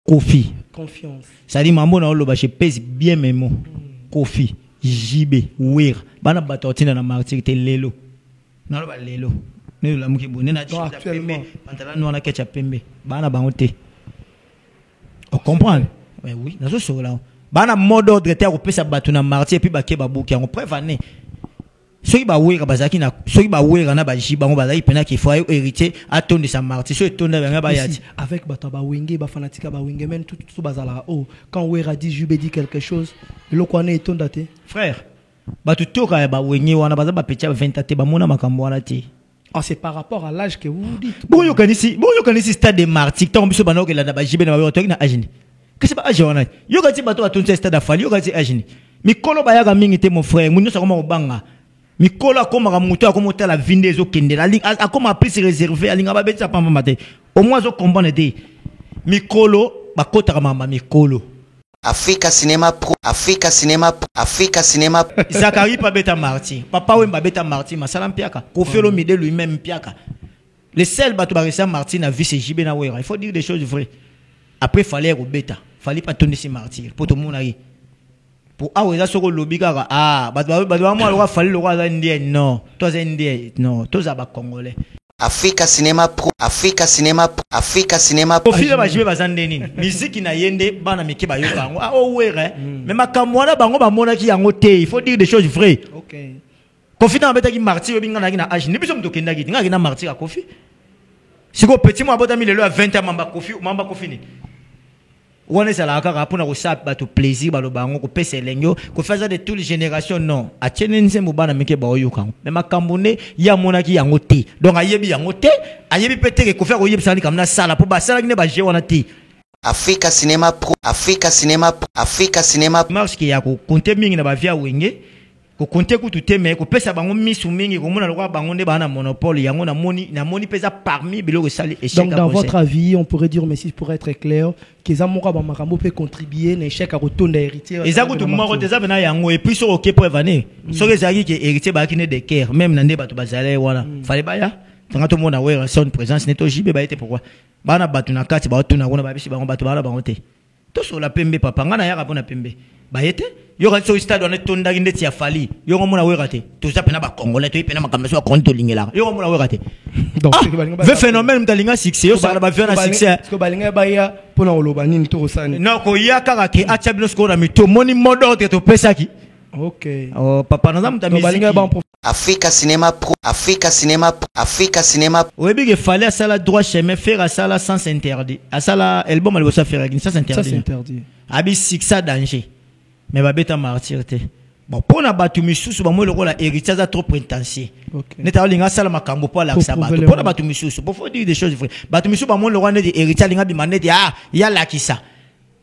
Kofi. Confiance. Ça dit maman na oloba je pèse bien mes mots. Kofi, Jibé, Ouir. Bana batotina na martyr te lelo. Na oloba lelo. Ne la muki bonne na actuellement. Pantalon noir na ketchup pembe. Bana bangote. On comprend. Oui, na so là. Bana mode ordre te ko pesa batu na martyr puis ba ke ba buki on prévaner. Soki ba wera bazaki na soki ba wera na ba jiba ngo bazaki pena ki faut hériter attendre sa martyr so etonda banga ba yati avec bato ba wenge ba fanatique ba wenge men tout bazala oh quand wera dit Jubé dit quelque chose le ko na etonda te frère bato toka ba wenge wana baza ba petit 20 te ba mona makambo wana te. Ah, c'est par rapport à l'âge que vous dites. Bon yo kanisi stade de martyr tant biso bana ko la ba jibe na ba to na agini que c'est pas âge wana yo kanisi bato atonse stade afali yo kanisi agini mikolo ba yaga mingi te mon frère munyo sa koma obanga Mikola comme muto comme la vinde zo kende la ligne a comme a plus réservé a ligne ba betsa pamba mate au moins zo comprendre te Mikolo ba kota mama Mikolo Africa Cinéma Pro Africa Cinéma Zakari pa beta marti papa we ba beta marti masala mpiaka Kofelo Mide lui-même mpiaka le seul bato ba resa marti na vie c'est Jibé na wera il faut dire des choses vraies après fallait au beta fallait pas tourner ces martyrs pour tout le monde aí pour aweza soko lobby kaka bato moi le fallait le roi indien non toi indien non toi za ba congolais Africa Cinéma Pro Africa Cinéma profile ba jibe bazande nini musique na yende bana miki ba yoka ngo o were mais makamwana bango ba mona ki yango te il faut dire des choses vraies. OK Kofi na beta ki martyr binga na ki na age ni biso mto kenda ki nga ki na martyr a Kofi siko petit mo abota mi lelo à 20 ans mamba Kofi ni on est à la cara pour nous saper bateau plaisir balo bango ko pese lengyo ko faza de toutes les générations non a chenense mubana meke ba oyuka mais makambone ya monaki yango te donc ayebi yango te ayebi peut-être ko faire oyebi sali comme na sala pour ba sala ne ba je wana te Africa Cinéma Pro Africa Cinéma marche ki ya ko compter mingi na ba via wenge ko compter ku tout mais ko pesa bango misu mingi ko mona lokwa bango ne ba na monopole yango na moni pesa parmi biloko sali échec. Donc dans votre avis on pourrait dire mais si pour être clair que Zamora ba makambo peut contribuer na échec à retourner héritier ezako tout moko teza bena yango et puis so OK pour venir so que zaki que héritier ba ki ne de cœur même na nde bato bazale wana fallait ba ya tanga to mona wera son présence neto jibe ba été pourquoi bana bato na kati ba tuna kuna ba bisi bango bato bana bango te to so la pembe papa ngana ya kapona pembe ba yete yo ka so stade on est tonda nginde ti afali yo ko mona wera te to za pena ba congolais to pena makambo so konto lingela yo ko mona wera te donc le phénomène mtalinga succès yo sala ba vient na succès parce que balinga ba ya pona oloba nini to sani non ko ya kaka ke acha bino sko na mito moni modo te to pesa ki. OK oh papa na zamu ta musique Africa Cinéma Pro Africa Cinéma oyebi ke fallait sala droit chemin faire à sala sans interdit à sala album albo sa faire sans interdit abi sixa danger mais ba beta martyr te bon pour na batu misusu ba mo lokola héritage a trop prétentieux neta linga sala makambo pour la sabatu pour na batu misusu pour faut dire des choses vraies batu misusu ba mo lokola de héritage linga bi manete ya la kisa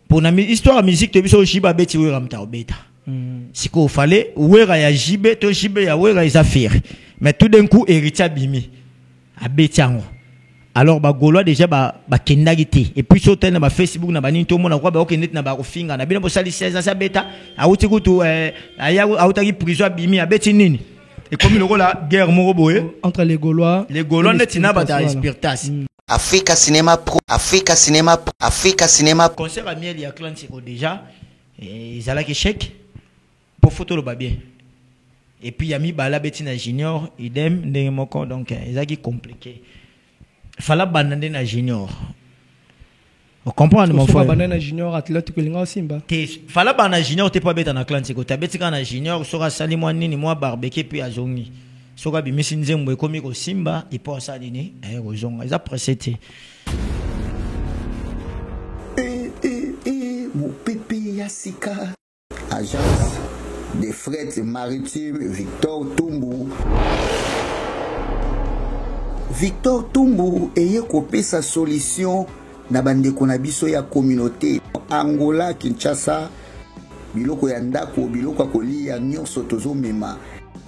pour na histoire musique to biso shiba beti wera mta obeta siko fallait wera ya jibe to jibe ya wera isa faire mais tout d'un coup héritage bimi abetiango alors ba golois déjà ba kendagi te et puis sur na ba Facebook na ba nini to mona kwa ba okende na ba kofinga na bina bo sali 16 ans sa beta auti kutu aya autaki prison bimi abeti nini et comme le la guerre moko boye entre les Gaulois netina ba ta respirtas Africa Cinéma Pro Africa Cinéma concert à miel ya clan siko déjà et zala ki chèque pour photo le bien et puis yami bala betina junior idem ndenge moko donc ezaki compliqué fallait abandonner na junior. Vous comprenez mon frère? Abandonner na junior athlète que linga simba. Fallait abandonner junior t'es pas bête en Atlantique. Tu bête quand na junior sera sali moi nini moi barbecue puis azongi. Sera bi misinze mwe komi ko simba et pour ça nini ozonga. Ils apprécient. Mon pipi Yassika agence de fret maritime Victor Tumbu eye kopesa solution na bandeko na biso ya communauté Angola Kinshasa biloko ya ndako biloko kolia nyonso tozomema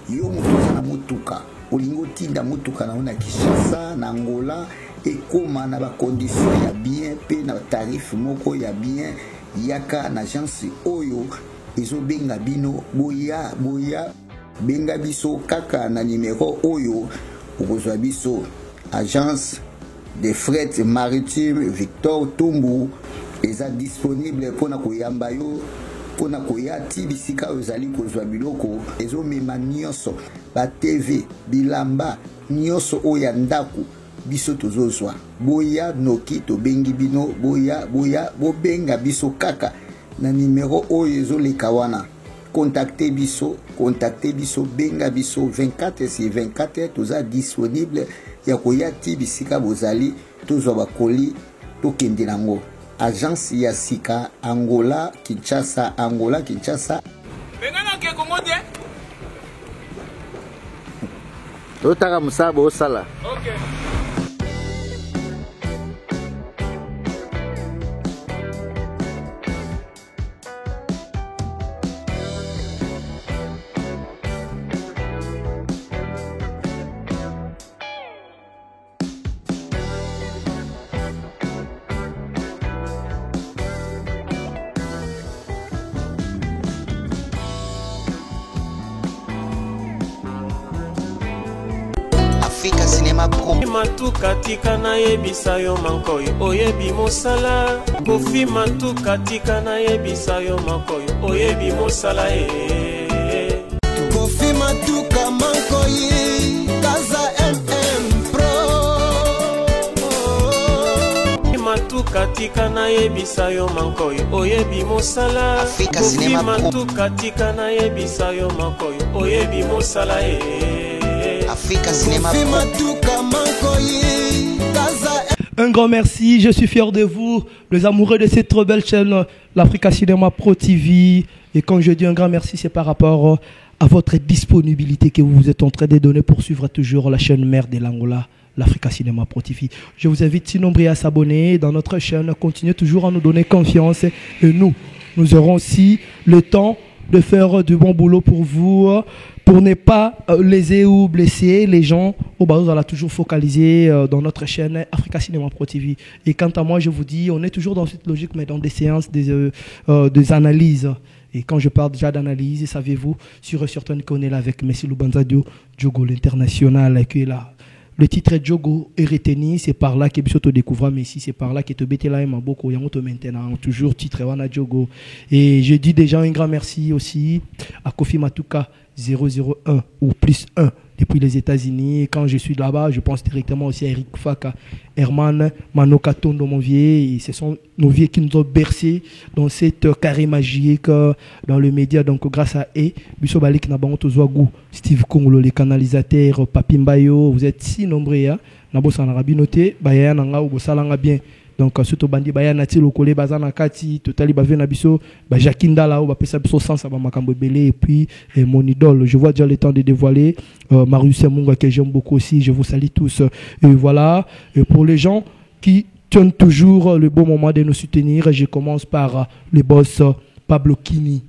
yo mutu na mutuka olingo tinda mutuka na Kinshasa na Angola ekoma na ba condition ya bien pe na tarif moko ya bien yaka na agence oyo ezobenga bino boya benga biso kaka na numéro oyo okozwa biso agence de fret maritime Victor Tumbu eza disponible pona koyamba yo pona koya ti bisika ozali kozwa biloko ezomema nyonso ba TV bilamba nyonso oya ndaku biso tozozwa boya noki tobengi bino boya bobenga biso kaka na numero oyo ezoleka wana contactez biso benga biso 24/24 toza disponible ya koya ti bisika bozali tozwa bakoli tokende nango. Agence ya sika Angola Kinshasa bengana ke komode totaka musabo osala. Okay. Africa Cinema Pro. Matuka tika na yebisa yo mankoyo oyebi mosala. Kofi matuka tika na yebisa yo mankoyo oyebi mosala. Kofi matuka mankoyi Kaza MM Pro. Matuka tika na yebisa yo mankoyo oyebi mosala. Africa Cinema Pro. Matuka tika na yebisa yo mankoyo oyebi mosala. Africa Cinema Pro. Un grand merci, je suis fier de vous, les amoureux de cette très belle chaîne, l'Africa Cinema Pro TV. Et quand je dis un grand merci, c'est par rapport à votre disponibilité que vous êtes en train de donner pour suivre toujours la chaîne mère de l'Angola, l'Africa Cinema Pro TV. Je vous invite, si nombreux, à s'abonner dans notre chaîne. Continuez toujours à nous donner confiance. Et nous aurons aussi le temps de faire du bon boulot pour vous, pour ne pas léser ou blesser les gens. On va toujours focaliser dans notre chaîne Africa Cinema Pro TV. Et quant à moi, je vous dis, on est toujours dans cette logique, mais dans des séances, des analyses. Et quand je parle déjà d'analyse, savez-vous, sûr et certain qu'on est là avec Messi Lubanza Diogo, l'international, qui est là. Le titre est Diogo et retenu, c'est par là que tu découvres Messi, c'est par là que tu bêtes là et beaucoup, il y a maintenant toujours titre Wana Diogo. Et je dis déjà un grand merci aussi à Kofi Matuka 001 ou plus 1 depuis les États-Unis. Et quand je suis là-bas, je pense directement aussi à Eric Faka, Herman, Manoka Tondo, mon vieux. Et ce sont nos vieux qui nous ont bercés dans cette carré magique dans le média. Donc, grâce à eux, Bisso Balik Nabango Zouagou, Steve Kongolo, les canalisateurs, Papi Mbayo, vous êtes si nombreux. Nabo Sanarabi noté, Baya Nanga ou Salanga bien. Donc, surtout bandi baya nati lokole bazana kati totali bave na biso ba Jakinda là ou ba pesa biso sans ba makambo belé. Et puis mon idole, je vois déjà le temps de dévoiler Marius Munga que j'aime beaucoup aussi. Je vous salue tous. Et voilà, et pour les gens qui tiennent toujours le bon moment de nous soutenir, je commence par le boss Pablo Kini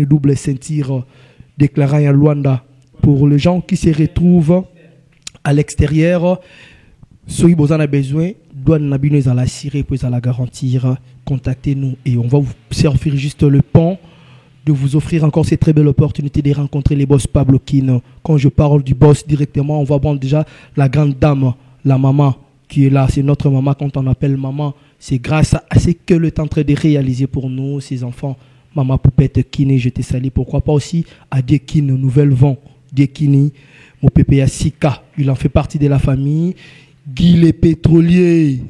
double ceinture déclarant à Luanda. Pour les gens qui se retrouvent à l'extérieur, ceux qui ont besoin, douane nabino à la cirer puis à la garantir, contactez-nous et on va vous servir juste le pont de vous offrir encore cette très belle opportunité de rencontrer les boss Pablo Kino. Quand je parle du boss directement, on va prendre déjà la grande dame, la maman qui est là, c'est notre maman. Quand on appelle maman, c'est grâce à ce qu'elle est en train de réaliser pour nous, ses enfants. Maman Poupette Kini, je te salue. Pourquoi pas aussi à Dekine, Nouvelle Vent, Dekini, mon pépé à Sika, il en fait partie de la famille. Guy les pétroliers,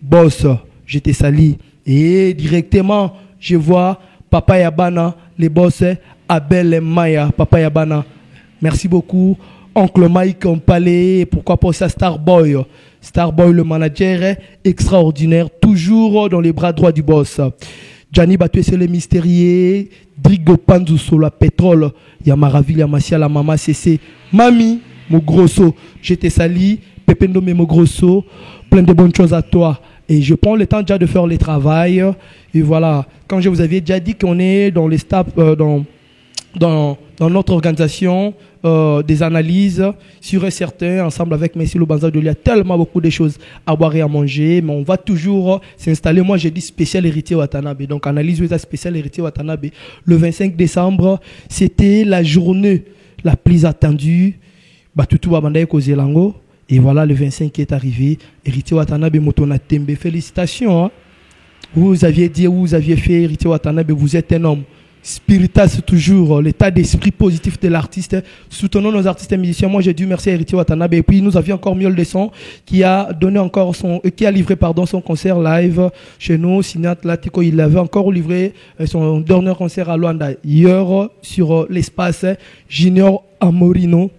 boss, je te salue. Et directement, je vois Papa Yabana, les boss, Abel Maya, Papa Yabana. Merci beaucoup. Oncle Mike en palais, pourquoi pas ça Starboy, le manager extraordinaire, toujours dans les bras droits du boss. Gianni Batoué, c'est le mystérieux. Drigo Panzu sur la pétrole. Yamaraville, Yamasia, la maman CC. Mami, Mogrosso, je te salue. Pependo Mogrosso, plein de bonnes choses à toi. Et je prends le temps déjà de faire le travail. Et voilà, quand je vous avais déjà dit qu'on est dans les staff, dans notre organisation, des analyses sur et certains, ensemble avec Messi Lubanza, il y a tellement beaucoup de choses à boire et à manger, mais on va toujours s'installer. Moi, j'ai dit spécial héritier Watanabe. Donc, analyse spécial héritier Watanabe. Le 25 décembre, c'était la journée la plus attendue. Batutu Babandaye Kozelango. Et voilà le 25 qui est arrivé. Héritier Watanabe Motona Tembe, félicitations. Hein. Vous aviez dit, vous aviez fait, Héritier Watanabe, vous êtes un homme. Spiritas toujours, l'état d'esprit positif de l'artiste. Soutenons nos artistes et musiciens. Moi, j'ai dû merci à Héritier Watanabe. Et puis, nous avions encore Miol Desson qui a donné encore qui a livré, son concert live chez nous. Signat Latico, il avait encore livré son dernier concert à Luanda hier sur l'espace Junior Amorino.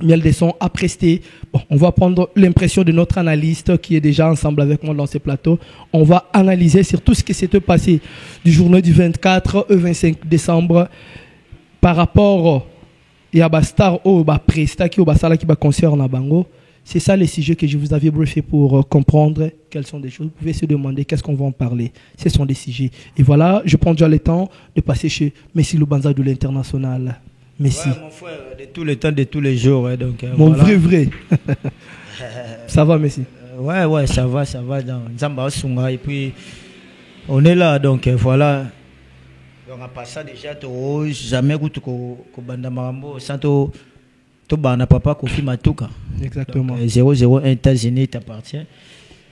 Miel des sons à prester. Bon, on va prendre l'impression de notre analyste qui est déjà ensemble avec moi dans ce plateau. On va analyser sur tout ce qui s'est passé du journée du 24 au 25 décembre par rapport à Star au Presta qui au Sala qui va concert en Bango. C'est ça les sujets que je vous avais briefé pour comprendre quelles sont des choses. Vous pouvez se demander qu'est-ce qu'on va en parler. Ce sont des sujets. Et voilà, je prends déjà le temps de passer chez Messi Lubanza de l'International. Merci. Ouais, mon frère, de tout le temps, de tous les jours. Hein, donc, mon voilà. vrai. Ça va, Messi? Ouais, ça va. Dans Zamba Sunga. Et puis, on est là, donc voilà. On a passé déjà, jamais goûté au Bandamarambo, sans tout bana papa Kofi Matuka. Exactement. 0-0 États-Unis t'appartient.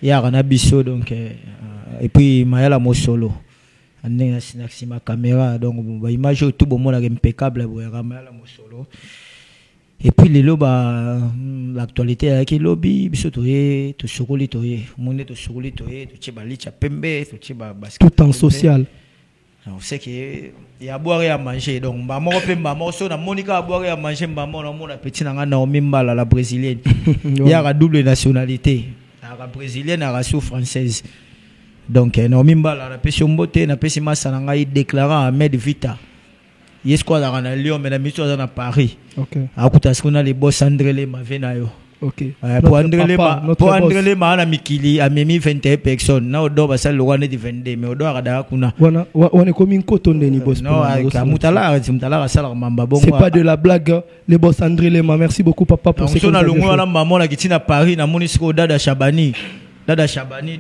Il y a Ranabiso, donc, et puis Mayala Mosolo. Ma caméra donc image tout bon monde impeccable et puis les lobes l'actualité avec les lobbies biso toye to sokoli toye monde to sokoli toye to tchebali cha pembe to tcheba basket tout en social. On sait que il y a boire et à manger donc maman pemba morceau na Monica à boire et à manger maman na mon petit na Naomi Mbala la brésilienne il y a la double nationalité la brésilienne et la française. Donc, Naomi Mbala, na pesi mbote, na pesi masananga i déclarant Ahmed Vita. Yes quoi dans la Lyon, mais la mission dans Paris. OK. Akuta skona les boss Andrele Mavenayo. OK. Pour Andrele ma na mikili a memi 21 personnes. Na odo basal le wane di 22 mais odo akada kuna. On est comme une cotonne ni boss. Non, mutala sala mamba bongo. C'est pas de la blague, les boss Andrele ma. Merci beaucoup papa pour ce que vous avez fait. On a le maman la qui na Paris na monisco Dada Chabani.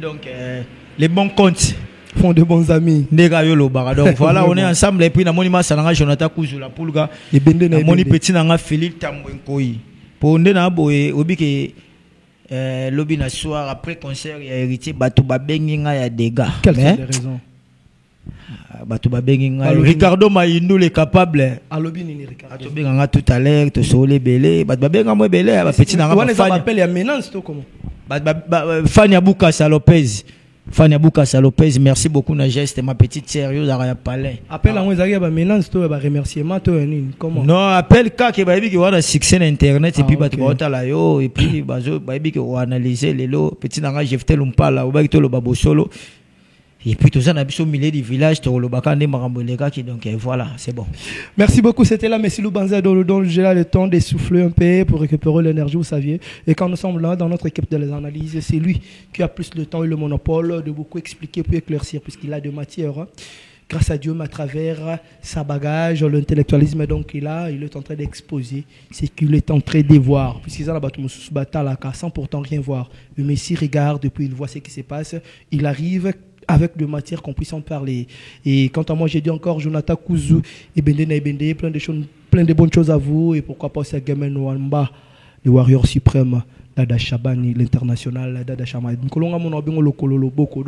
Donc les bons comptes font de bons amis. Donc voilà, on est ensemble et puis na moni masalanga Jonathan Kuzula Pulga et bende na moni petit na Philippe Tambwenkoi. Pour ndena boye obiki lobby na soir après concert ya héritier bato babengi nga ya dégâts. Quelles sont les raisons? Bato babengi nga Ricardo Mayindou le capable. Alobi ni Ricardo. Bato benga tout à l'heure to solé belé, bato babenga mo belé ba petit na nga. On les appelle ya menace to comment? Fania Bukasa Lopez, merci beaucoup na geste ma petite sérieuse à palais. Appelle à moi Zaria ba menace to ba remerciement to ni comment? Non, appelle ka ke ba bi ki wala succès internet et puis ba to la yo et puis bazo ba bi ki o analyser les lots petit na nga jefte lumpala o ba ki to lo babosolo. Et puis tout ça na biso milieu du village to lo bakande maramboleka qui donc voilà, c'est bon. Merci beaucoup, c'était là Messi Lubanza dont j'ai là le temps d'essouffler un peu pour récupérer l'énergie, vous saviez. Et quand nous sommes là dans notre équipe de les analyses, c'est lui qui a plus le temps et le monopole de beaucoup expliquer puis éclaircir puisqu'il a de matière. Hein. Grâce à Dieu, mais à travers sa bagage, l'intellectualisme donc il est en train d'exposer ce qu'il est en train de voir. Puisqu'il a sans pourtant rien voir. Le Messi regarde et puis il voit ce qui se passe. Il arrive avec de matière qu'on puisse en parler. Et quant à moi, j'ai dit encore Jonathan Kuzu et Bende, plein de bonnes choses à vous. Et pourquoi pas ce gamin Nwamba, le warrior suprême, Dada Chabani, l'international, Dada Chabani.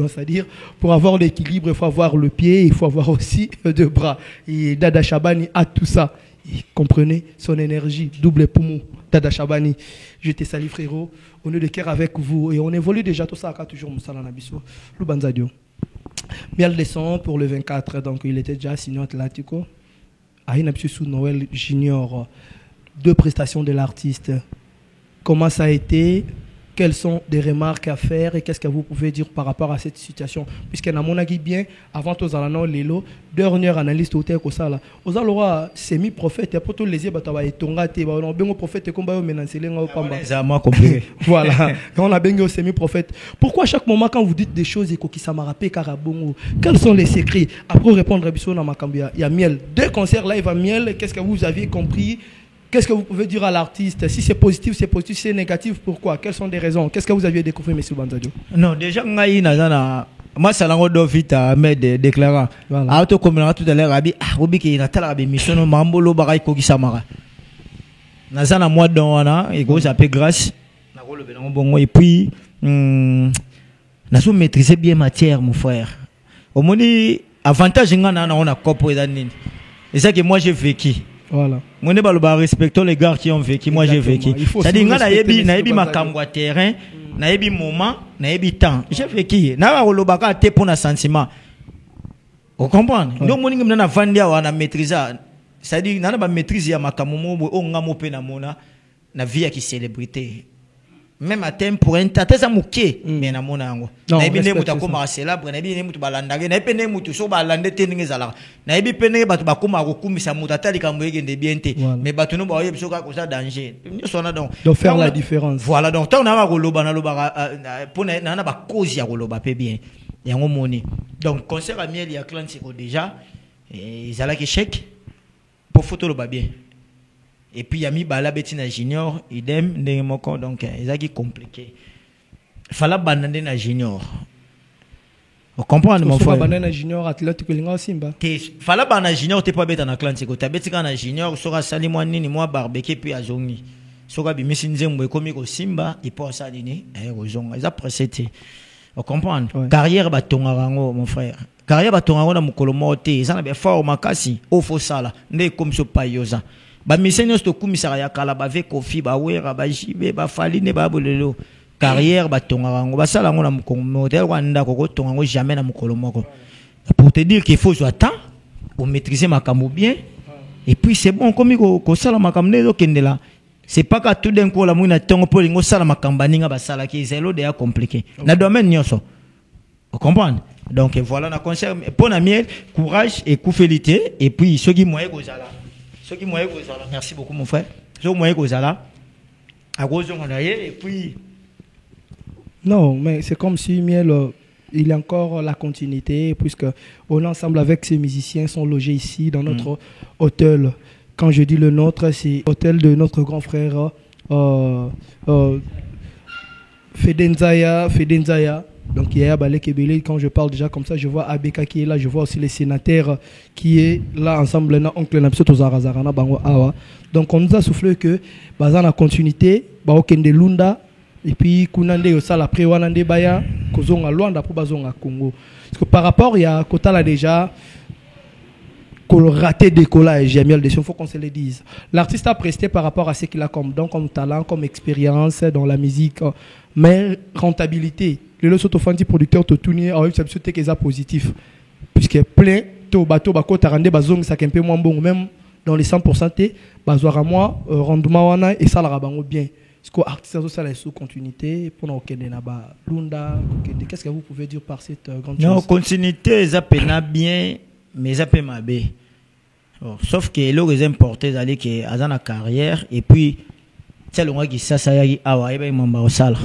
C'est-à-dire, pour avoir l'équilibre, il faut avoir le pied, il faut avoir aussi deux bras. Et Dada Chabani a tout ça. Et comprenez son énergie, double poumon. Dada Chabani, je te salue frérot, on est de cœur avec vous. Et on évolue déjà tout ça, toujours Moussala Nabiso, Lubanza Dio. Miel Descend pour le 24, donc il était déjà signé Atlantico. Aïna sous Noël Junior, 2 prestations de l'artiste. Comment ça a été? Quelles sont des remarques à faire et qu'est-ce que vous pouvez dire par rapport à cette situation? Puisqu'il y a mon avis bien, avant tous allons l'élo, dernière analyse au terre comme ça là. Aux allons semi-prophète, et pour tous les yeux, et tongate, on a bien prophète comme on menace les gens. Voilà. Quand on a bien semi-prophète. Pourquoi à chaque moment quand vous dites des choses et qui ça m'a rappelé carabongo, quels sont les secrets? Après répondre à Bisson dans Makambia, il y a Miel. 2 concerts live à Miel. Qu'est-ce que vous aviez compris? Qu'est-ce que vous pouvez dire à l'artiste? Si c'est positif, c'est positif. Si c'est négatif, pourquoi? Quelles sont les raisons? Qu'est-ce que vous aviez découvert, M. Banzadio? Non, déjà, moi, ça l'a vite mais déclarant. Voilà. Tout à l'heure, Rubi Natala mission Mambolo Baraï Kogi Samara. Nazana moi dans et go s'appelle grâce. et puis nazo maîtriser bien matière mon frère au moni avantage ngana na on a copo et ça que moi j'ai vécu. Voilà. Moi ne pas respecter les gars qui ont vécu. Moi j'ai vécu. C'est-à-dire ngana yebi makambo terrain, na yebi moment, na yebi temps. J'ai vécu. Na ba kolobaka te pour na sentiment. Vous comprenez? Nous moni ngana vandia wana maîtriser. C'est-à-dire nana ba maîtriser ya makambo mo o ngamo pe na mona na vie ya ki célébrité. Même à thème pour un tata ça mouké mais na mona yango. Na yebi ne muta koma célèbre, na yebi ne mutu balandage, na yebi ne mutu so balande te ninge zala. Na yebi pene batu bakoma kokumisa muta tali kambo yegende bien te. Mais batu no ba yebi so ka ko ça danger. Nous sona donc faire la différence. Voilà donc tant na ba koloba na loba pour na ba cause ya koloba pe bien. Yango moni. Donc concert à miel ya clan c'est déjà et zala ki chèque pour photo loba bien. Et puis Yami Bala Betina Junior, idem ndemoko donc ezaki compliqué. Fala banane na junior. Vous comprenez mon frère? Banane junior athlète que linga simba. Fala banane junior t'es pas bête en Atlantique. Tu betika na junior sera sali moi nini moi barbecue puis azongi. Sera bimisi nzembo ekomi ko simba et pour ça dini ozonga. Ils apprécié. Vous comprenez? Carrière batonga rango mon frère. Carrière batonga rango na mukolo moté, ça na be fort makasi, au faux sala. Ndé comme so payoza. Ba misenyo sto kumisaka ya kala ba ve kofi ba wera ba jibe ba faline ba bolelo carrière ba tonga rango ba sala ngo na mukongo modèle wanda ko tonga ngo jamais na mukolo moko pour te dire qu'il faut soit temps pour maîtriser makambo bien et puis c'est bon comme ko sala makambo nezo kendela c'est pas que tout d'un coup la muna tongo po lingo sala makambo ninga ba sala ki zelo de compliqué na domaine nyonso vous comprenez donc voilà na concert pour na miel courage et coufelité et puis ceux qui moyen kozala. Merci beaucoup mon frère. Et puis non, mais c'est comme si Miel il y a encore la continuité puisque on ensemble avec ces musiciens sont logés ici dans notre hôtel. Quand je dis le nôtre, c'est hôtel de notre grand frère Fedenzaya. Donc il y a Balek Ebele, quand je parle déjà comme ça, je vois Abeka qui est là, je vois aussi les sénateurs qui est là ensemble, oncle Napso Tozarazarana Bango Awa. Donc on nous a soufflé que bazan la continuité, Baokende Lunda et puis Kunande Osala Prewanande Baya, Kozonga Luanda pour Bazonga Congo. Parce que par rapport il y a Kota là déjà raté décollage, j'ai mis le dessus, il faut qu'on se le dise. L'artiste a presté par rapport à ce qu'il a comme don, comme talent, comme expérience dans la musique, mais rentabilité. Le loso fanti producteur to tourner a eu ça que positif puisque plein to bateau bako tarande bazong ça un peu moins bon même dans les 100% t bazwara moi rendement wana et ça la rabango bien parce que artiste ça la sous continuité pour na okende na ba lunda qu'est-ce que vous pouvez dire par cette grande chose? Non continuité ça pena bien mais ça peut mabe sauf que le les importé d'aller que azana carrière et puis c'est le qui ça y awa eba mamba osala.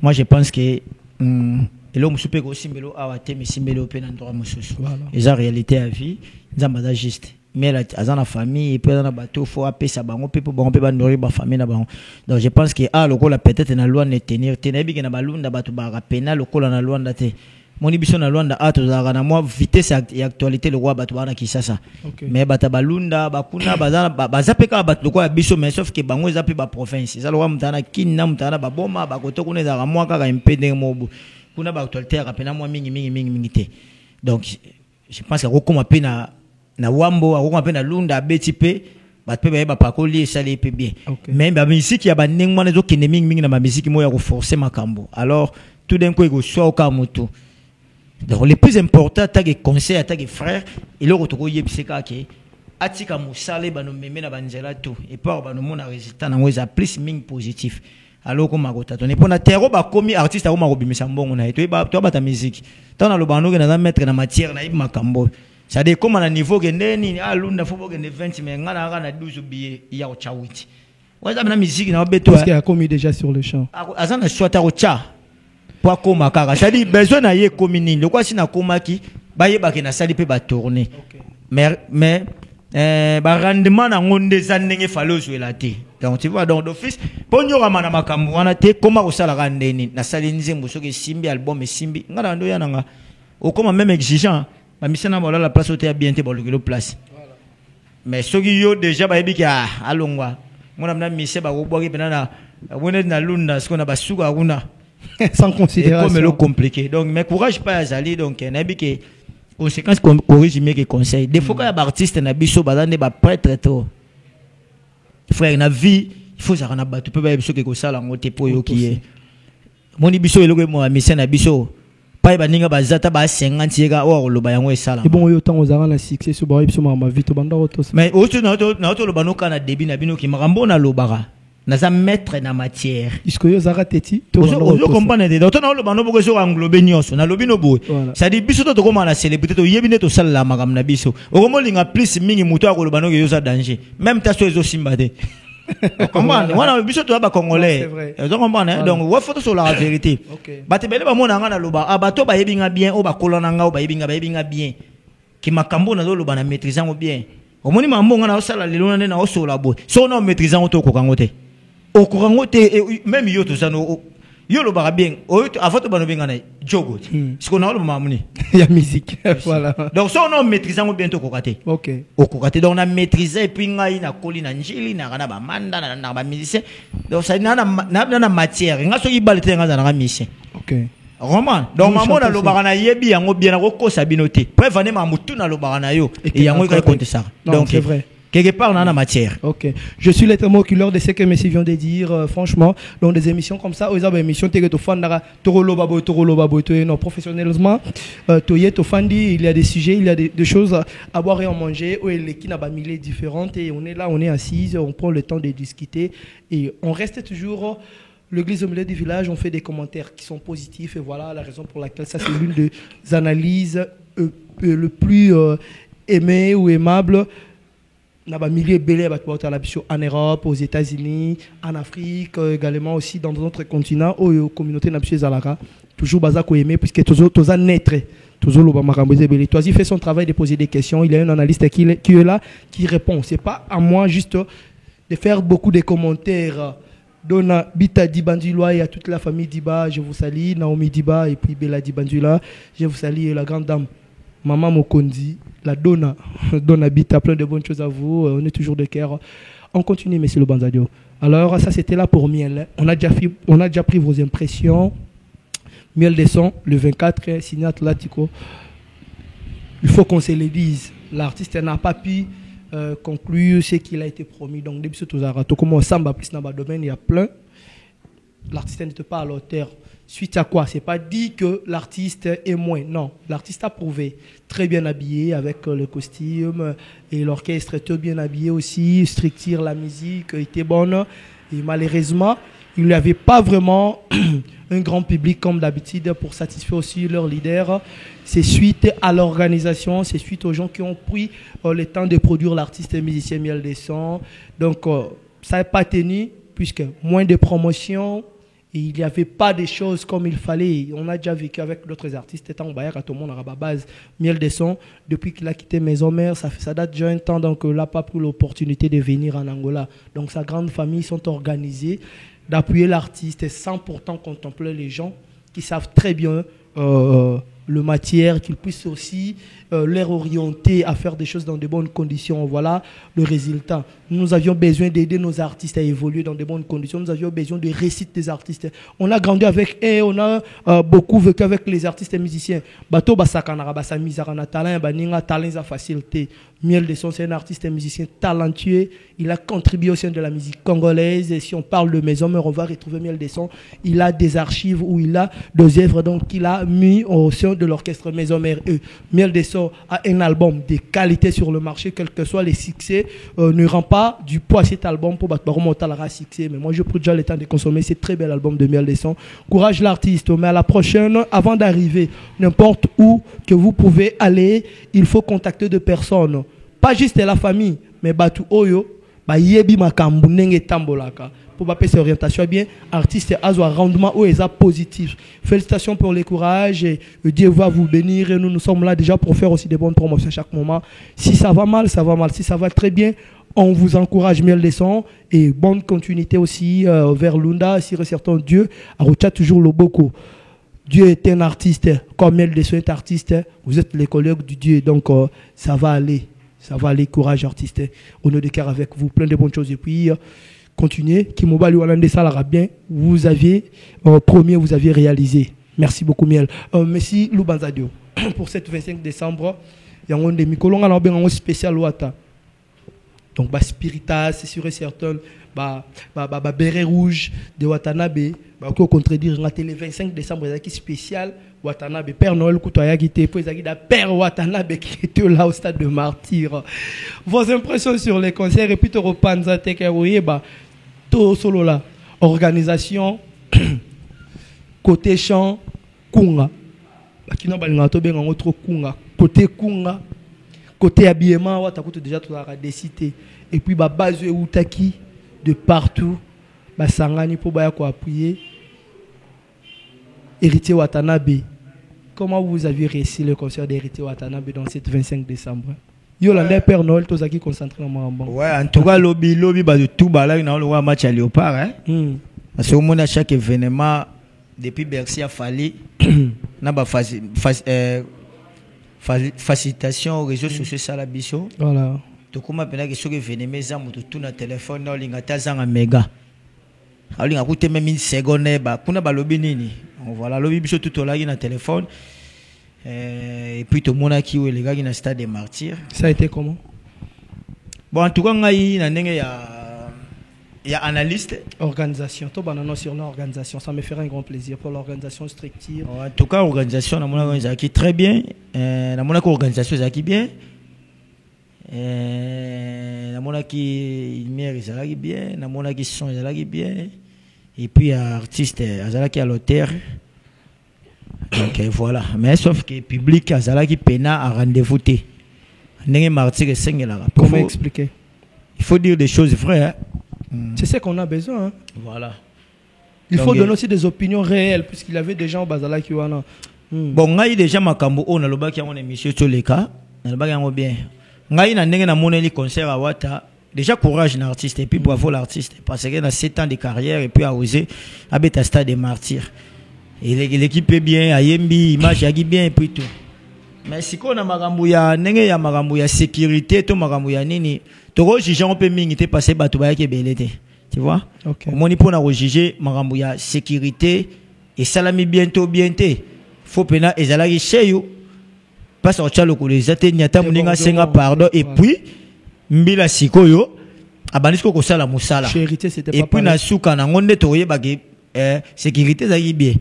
Moi je pense que et l'homme soupe ko simbelo awate mi simbelo pe na ndora mususu et ça réalité à vie nzamba juste mais la azana famille et puis dans bateau faut appeler ça bango pe pour bango pe ba nourrir ba famille na bango donc je pense que lokola peut-être na loi ne tenir tenebi na balunda batu ba rapena lokola na loi ndate moni biso na loi nda tozaka na moi vitesse et actualité le roi batu bana kisasa mais bata balunda bakuna bazana bazapeka batu lokola biso mais sauf que bango zape ba province ça le roi mutana kinna mutana ba boma ba koto kuna za moi kaka impende mobu kuna ba actualité rapena moi mingi te donc je pense que kokoma pe na wambo akoma pe na lunda betipe batu pe ba pakoli sali pe bien mais ba musique ya ba ningwa nezo kende mingi na ba musique mo ya ko forcer makambo alors tout d'un coup il go soit au kamutu. Donc le plus important tant que conseil tant que frère et le retour yebiseka ke atika musale bano meme na banzela tout et par bano mona résultat na ngoza plus ming positif alors comme agota to ne pona terro ba komi artiste a ko bimisa mbongo na to ba to bata musique tant na lo bano ke na mettre na matière na makambo ça de comme na niveau ke ndeni alunda fo boke ne 20 mais ngana na 12 billets ya o chawiti waza na musique na beto parce qu'il a commis déjà sur le champ azana swata o cha pour koma kaka c'est-à-dire besoin na ye komini le quoi si na komaki ba yeba ke na sali pe ba tourner mais ba rendement na ngonde zanenge falozo elate donc tu vois donc d'office ponyo mana makambo wana te koma ko sala randeni na sali nzembo soki simbi album simbi ngala ndo yana nga o koma même exigeant ba misana bola la place ote bien te bolukelo place mais soki yo déjà ba yebi ke alongwa ngona mna mise ba ko boki pena on est dans l'unda, ce qu'on a basuga una. Sans considération. Comme le compliqué. Donc, mais courage pas à Zali, donc, il y a des conséquences qu'on corrige mieux que conseil. Des fois, quand il y a des artistes, il y a des prêtres, frère, il y a vie, il faut ça, tu peux pas être que ça, là, on te pour qui est. Mon ibiso, il y a un mission à biso. Pas baninga bazata ba 50 yega o lo bayango esala. Et bon yo tant aux arana succès so ba biso ma vite banda otos. Mais auto na auto lo banoka na débit na bino ki marambo na lo bara. Na za mettre na matière. Est-ce que yo zara teti to comprendre de auto na lo bano boko so englober nyonso na lobino boy. Ça dit biso to koma na célébrité to yebine to sala magam na biso. O komo linga plus mingi muto akolo bano yo za danger. Même ta so ezo simbade. Comment on biso to ba congolais donc comprendre donc wa photo sur la vérité ba te bele ba mona nga na loba abato ba yebinga bien o ba kolona nga o ba yebinga bien ki makambo na loba na maîtrisant bien o moni mambo nga na o sala lelo na o so la bo so na maîtrisant to ko kangote o ko kangote même yo to ça no yo lo ba bien o avant to ba no binga na jogo ce qu'on a le mamuni il y a musique voilà donc so na maîtrisant bien to ko kate OK au ko kate donc na maîtriser puis ngai na koli na njili na kana ba manda na ba musicien donc ça na matière nga so ki balete nga na musicien OK roman donc maman na lo ba na yebi yango bien na ko sa binote prévenez ma mutu na lo ba na yo et yango ko compte ça donc c'est vrai. Quelque part dans la matière. Ok. Je suis l'interlocuteur de ce que Messi vient de dire. Franchement, dans des émissions comme ça, aux émissions, non, professionnellement, il y a des sujets, il y a des choses à boire et à manger. Qui n'a pas mille différentes et on est là, on est assis, on prend le temps de discuter et on reste toujours. L'église au milieu du village, on fait des commentaires qui sont positifs et voilà la raison pour laquelle ça c'est l'une des analyses le plus aimées ou aimables. En Europe, aux États-Unis, en Afrique, également aussi dans d'autres continents, aux communautés Zalara. Toujours Bazako aimé, puisque toujours naître. Toujours le Bamakamboze Toisi fait son travail de poser des questions. Il y a un analyste qui est là, qui répond. C'est pas à moi juste de faire beaucoup de commentaires. Dona Bita Dibandula et à toute la famille Diba, je vous salue. Naomi Diba et puis Bella Dibandula, je vous salue. La grande dame, Maman Mokondi. La Dona Bita, plein de bonnes choses à vous. On est toujours de cœur. On continue, monsieur le Banzadio. Alors, ça, c'était là pour Miel. On a déjà pris vos impressions. Miel des sons, le 24, signé Atlantico. Il faut qu'on se le dise. L'artiste n'a pas pu conclure ce qu'il a été promis. Donc, depuis ce tout comme on samba plus dans le domaine, il y a plein. L'artiste n'était pas à l'auteur. Suite à quoi? C'est pas dit que l'artiste est moins. Non, l'artiste a prouvé. Très bien habillé avec le costume et l'orchestre était bien habillé aussi. Structure, la musique était bonne. Et malheureusement, il n'y avait pas vraiment un grand public comme d'habitude pour satisfaire aussi leur leader. C'est suite à l'organisation, c'est suite aux gens qui ont pris le temps de produire l'artiste et musicien Miel des Sons. Donc, ça n'a pas tenu puisque moins de promotion. Et il n'y avait pas des choses comme il fallait. On a déjà vécu avec d'autres artistes. Étant au Bayard, à tout le monde à la base, Miel des Sons. Depuis qu'il a quitté Maison Mère, ça date déjà un temps. Donc, il n'a pas pris l'opportunité de venir en Angola. Donc, sa grande famille sont organisées d'appuyer l'artiste sans pourtant contempler les gens qui savent très bien le matière, qu'ils puissent aussi leur orienter à faire des choses dans de bonnes conditions. Voilà le résultat. Nous avions besoin d'aider nos artistes à évoluer dans de bonnes conditions. Nous avions besoin de réussite des artistes. On a grandi avec et on a beaucoup vécu avec les artistes et musiciens. Bato Basakanara, Basamizarana, talent, Baninga, talent, sa facilité. Miel des Sons, c'est un artiste et musicien talentueux. Il a contribué au sein de la musique congolaise. Et si on parle de Maison Mère, on va retrouver Miel des Sons. Il a des archives où il a des œuvres qu'il a mis au sein de l'orchestre Maison Mère. Miel des Sons a un album de qualité sur le marché, quels que soient les succès, ne rend pas du poids cet album pour remonter à la succès. Mais moi, je prends déjà le temps de consommer ce très bel album de Miel des Sons. Courage l'artiste. Mais à la prochaine, avant d'arriver, n'importe où que vous pouvez aller, il faut contacter deux personnes. Pas juste la famille, mais Batu Oyo, Yebi Makambu Nenge Tambolaka. Pour pas cette orientation bien, artiste a un rendement où est positif. Félicitations pour le courage et Dieu va vous bénir. Et nous sommes là déjà pour faire aussi des bonnes promotions à chaque moment. Si ça va mal, ça va mal. Si ça va très bien, on vous encourage Miel des Sons et bonne continuité aussi vers Lunda. Si certains Dieu, a toujours le beaucoup. Dieu est un artiste, comme Miel des Sons est artiste. Vous êtes les collègues du Dieu, donc ça va aller. Ça va aller, courage artiste. On est de cœur avec vous, plein de bonnes choses. Et puis, continuez. Kimobali Walande Salara bien. Vous aviez premier, vous aviez réalisé. Merci beaucoup, Miel. Merci Loubanzadio. Pour cette 25 décembre, il y a un des Mikolonga un spécial Ouata. Donc, Spiritas, c'est sûr et certain. Béret rouge de Watanabe. Qu'on contredire le 25 décembre, il y a un spécial Watanabe. Père Noël Koutoya qui était, puis il y a Père Watanabe qui était là au stade de Martyr. Vos impressions sur les concerts et puis tu repanza Tekeroye, tout solo là. Organisation, côté chant, Kunga. Qui n'a pas autre Kunga. Côté Kunga, côté habillement, tu as déjà tout décidé. Et puis, base Outaki de partout. Sangani pour appuyer. Héritier Watanabe. Comment vous avez réussi le concert d'Héritier Watanabe dans cette 25 décembre? Yolanda Père Noël, tous qui concentrés dans mon banc. Ouais, en tout cas, lobby de tout là, il y a un match à Léopard. Hein? Parce qu'au moins, à chaque événement, depuis Bercy a fallu, n'a pas facilitation aux réseaux sociaux, ça la biso. Voilà. Donc, comment peut-être que ceux qui viennent mes amis, tout dans téléphone, non, ils ont un méga. Alors, ils ont coûté même une seconde, kuna ba lobby nini. Voilà, lobby biso tout au là, il a un téléphone. Et puis tout le monde qui est les gars qui dans stade des martyrs. Ça a été comment? Bon, en tout cas, il y a analyste. Organisation. Tout banano sur l'organisation. Ça me ferait un grand plaisir pour l'organisation structure. En tout cas, l'organisation, qui très bien. La organisation est bien. La qui est bien. La qui son est bien. Et puis artiste qui a l'auteur. Donc voilà. Mais sauf que le public qui peine à rendez-vous. Comment expliquer? Il faut dire des choses vraies. C'est ce qu'on a besoin. Hein. Voilà. Il faut donner aussi des opinions réelles, puisqu'il y avait des gens au Bazala qui ont. Bon, il y a déjà Makambo, on a le bac qui a une émission sur les cas. On a le bac bien. Il y a un concert à Wata. Déjà, courage l'artiste et puis bravo l'artiste. Parce qu'il a 7 ans de carrière et puis a osé habiter à stade des martyrs. Et l'équipe est bien, Ayembi, image est bien et puis tout. Mais si on a Magambuya, Nenge Magambuya sécurité, tout Magambuya Nini, tu vois, j'ai un peu mingité passé Batouba qui est bellété. Tu vois? Mon pour na juger Magambuya sécurité et salami bientôt. Faut pena et zalagi chez you. Parce que le coup les athées nyata muninga senga pardon et puis mbila sikoyo abanisko ko sala musala. Et puis na suka na ngonde toye bagi sécurité zagi bien.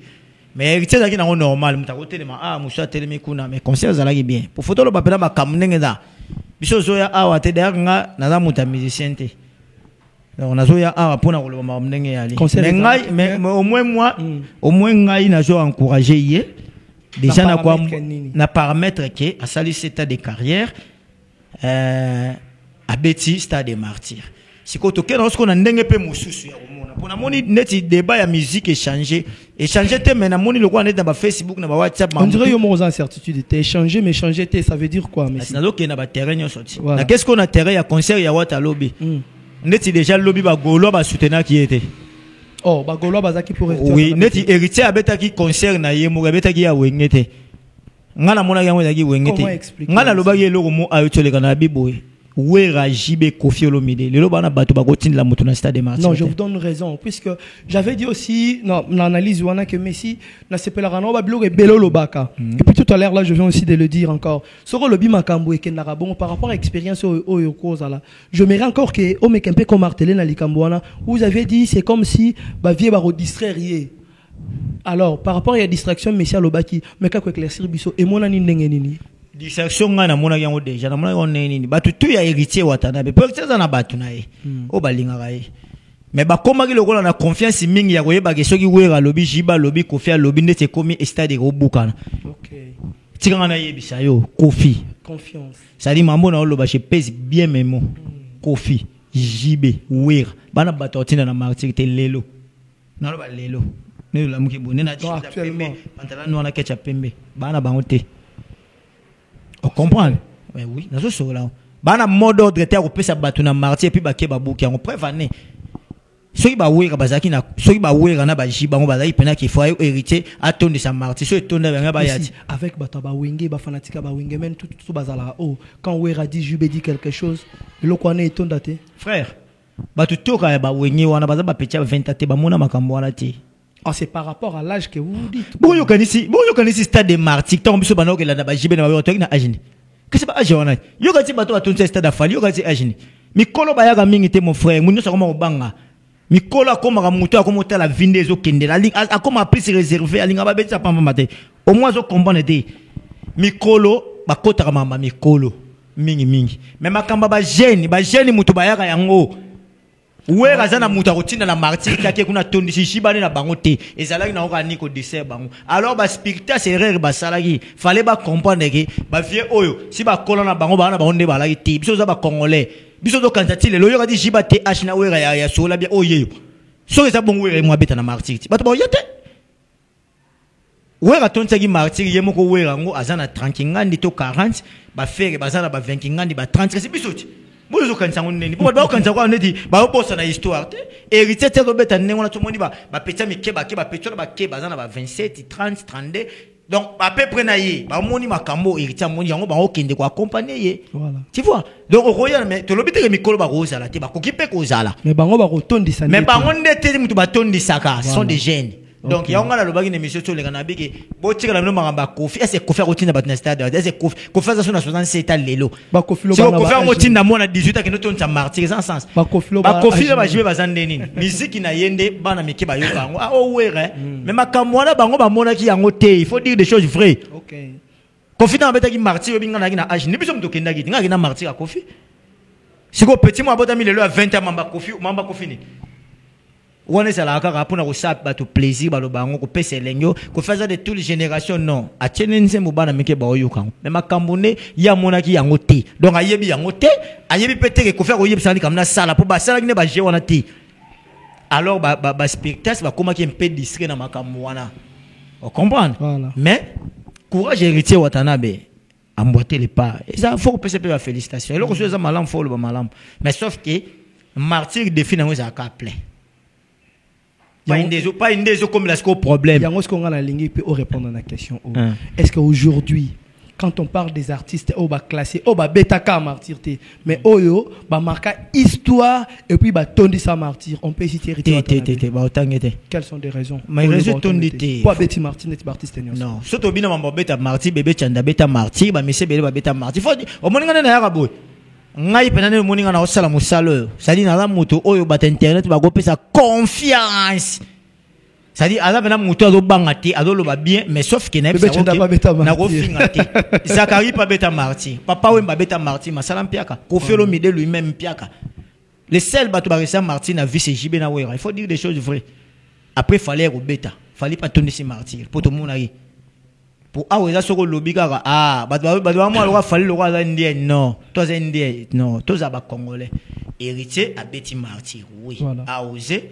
Mais héritier zaki nango normal mutako telema musa telemi kuna mais concert zalaki bien pour photo lo bapela ba kamnenge da biso zoya awa te derrière nga na muta musicien te donc na zoya awa pona ko lo ba mnenge yali mais au moins moi au moins ngai na zo encourager yé déjà na quoi na paramètre que à sali cet état de carrière à Betty stade des martyrs si ko to ke na ko na ndenge pe mususu ya komona pona moni neti débat ya musique échanger te mais na moni le quoi net na Facebook na WhatsApp on dirait yo mo incertitude te échanger mais changer te ça veut dire quoi mais c'est donc na ba terrain yo sorti na qu'est-ce qu'on a terrain ya concert ya Wata lobby neti déjà lobby ba golo ba soutenir qui était ba golo ba zaki pour oui neti héritier abeta ki concert na ye mo abeta ki ya wengete ngana mona yango zaki wengete ngana lobaki eloko mo ayotoleka na biboye. Non, je vous donne raison, puisque j'avais dit aussi, non, l'analyse que Messi n'a pas pu et puis tout à l'heure, là, je viens aussi de le dire encore. Sur le bimakambo et Kenarabon, par rapport à l'expérience au Yokozala, je mets encore que, au Mekempe comme Martelé na Likamboana, vous avez dit, c'est comme si, vie va distraire. Alors, par rapport à la distraction, Messi à l'Obaki, mais qu'à éclaircir Bisso, et mon anindengenini. Distraction na mona yango déjà na mona on nini batu tu ya héritier Watanabe peut être na batu na ye o balinga kai mais ba koma ki lokola na confiance mingi ya koyeba ke soki wera lobi jiba lobi kofi lobi ndete komi stade ko bukana OK tika na yebisa yo kofi confiance ça dit mambo na loba je pèse bien mes mots kofi jibe wera bana batu tina na martyr te lelo na loba lelo ne la muki bonne na tcha pembe pantalon na ketchup pembe bana bangote. On comprend? Oui, dans ce sens-là. Bana mot d'ordre était à sa batuna martyr et puis baké babouki on prévané. Ceux qui baoué kabazaki na ceux qui baoué na baji bango bazaki pena qui faut hériter à ton de sa martyr ceux ton de benga bayati avec bataba wenge ba fanatika ba wenge même tout bazala quand Wera dit Jubé dit quelque chose le connaît ton daté frère batutoka ya bawenye wana baza bapetia 20 te bamona makambo wana te. Ah, c'est par rapport à l'âge que vous dites. Bon yo kanisi stade de martyr tant biso bana okela na ba jibe na ba to na agini. Qu'est-ce pas age wana? Yo kanisi bato batonse stade afali yo kanisi agini. Mikolo bayaka mingi te mon frère, munyo sa koma obanga. Mikolo akoma ka muto akoma ta la vinde zo kendela ling akoma prise réservé alinga ba betsa pamba mate. Au moins zo comprendre te. Mikolo bakota ka mama mikolo mingi. Mais makamba ba jeune muto bayaka yango. Ouais, razana muta rotina na martyr kake kuna tondi shibane na bango te ezalaki na oka niko dessert bango alors ba spirituel c'est rare ba salaki fallait ba comprendre que ba vie oyo si ba kola na bango ba na bango nde ba laki te biso za ba congolais biso zo kanzati le loyo kadi jiba te h na wera ya so la bien oye so eza bongo wera mo beta na martyr bato ba yete wera tonta ki martyr yemo ko wera ngo azana 30 ngandi to 40 ba faire bazana ba 20 ngandi ba 30 c'est biso Bon, je connais ça. Bon, bah, quand ça va, on dit, bah, on pense à la histoire. Héritier, c'est Robert, on a tout le monde dit, bah, petit, mais keba, petit, bah, keba, ça, 27, 30, 32. Donc, à peu près, naïe, bah, mon ima kambo, héritier, mon yango, bah, ok, de quoi accompagner. Voilà. Tu vois? Donc, au royal, mais, tu l'obité que Mikolo, bah, rose à la tête, bah, qui peut causer là. Mais, bah, on va retourner ça. Mais, bah, on était, tout bâton de saka, sont des jeunes. Donc, il y a un gars là, le émission sur les Ganabé qui, bon, tu sais, la maramba Kofi, est-ce que Kofi routine à stade, est-ce que Kofi ça sur 67 ans, l'élo. Bah, Kofi routine à moi, à 18 ans, qui nous tourne sa martyr, sans sens. Bah, Kofi là, bah, je vais bazan deni. Musique qui n'a yende, bana miki ba yoka. Ah, oh, ouais, mais ma kamwana, bango, ba mona qui a ngoté. Il faut dire des choses vraies. Ok. Kofi dans bête qui martyr, binga na âge. Ni biso mto kenda qui, n'a martyr à Kofi. Si ko petit moi, abota mi l'élo à 20 ans, mamba Kofi ni. On est à la cara pour nous savoir bateau plaisir, bateau bango, qu'on pèse l'engyo, qu'on fasse de toutes les générations non. À Tchénense moubana meke baoyukan. Mais ma Camerounais, y a monaki yangote. Donc à yebi yangote, à yebi peut-être qu'on fait oyeb sali comme na sala pour ba sala qui ne ba géonati. Alors ba spectacle va comment qui un peu distrait dans ma Camerouna. On comprend. Voilà. Mais courage héritier Watanabe. Emboîter les pas. Et ça faut que la félicitation. Et là, on se dit malam faut le malam. Mais sauf que martyr défini nous a plein. Pas une des comme là, problème. Il y a ce qu'on a la ligne pour répondre à la question. Est-ce qu'aujourd'hui, quand on parle des artistes, on va classer, on va bêta martyr, mais oyo, va marquer histoire et puis va tondi sa martyr. On peut citer quelles sont des raisons? Mais raison tondi. Pas Betty Martin, et artiste non. Surtout bien on bêta martyr, bébé chanda bêta martyr, bah monsieur bébé bêta martyr. Faut au moins on a un rabou. Ngai penane moninga na osala musalo sadi na la moto oyo bat internet ba go pesa confiance sadi ala bena moto azo bangati azo loba bien mais sauf que na go finga te Zakari pa beta marti papa we ba beta marti masala mpiaka Kofelo Mide lui-même mpiaka le seul bato ba resa marti na vie c'est JB na wera il faut dire des choses vraies après fallait au beta fallait pas tourner ces martyrs pour tout le monde aí pour aweza soko lobby kaka bato moi le fallait le roi indien non toi indien non toi za ba congolais héritier à Betty martyr oui a osé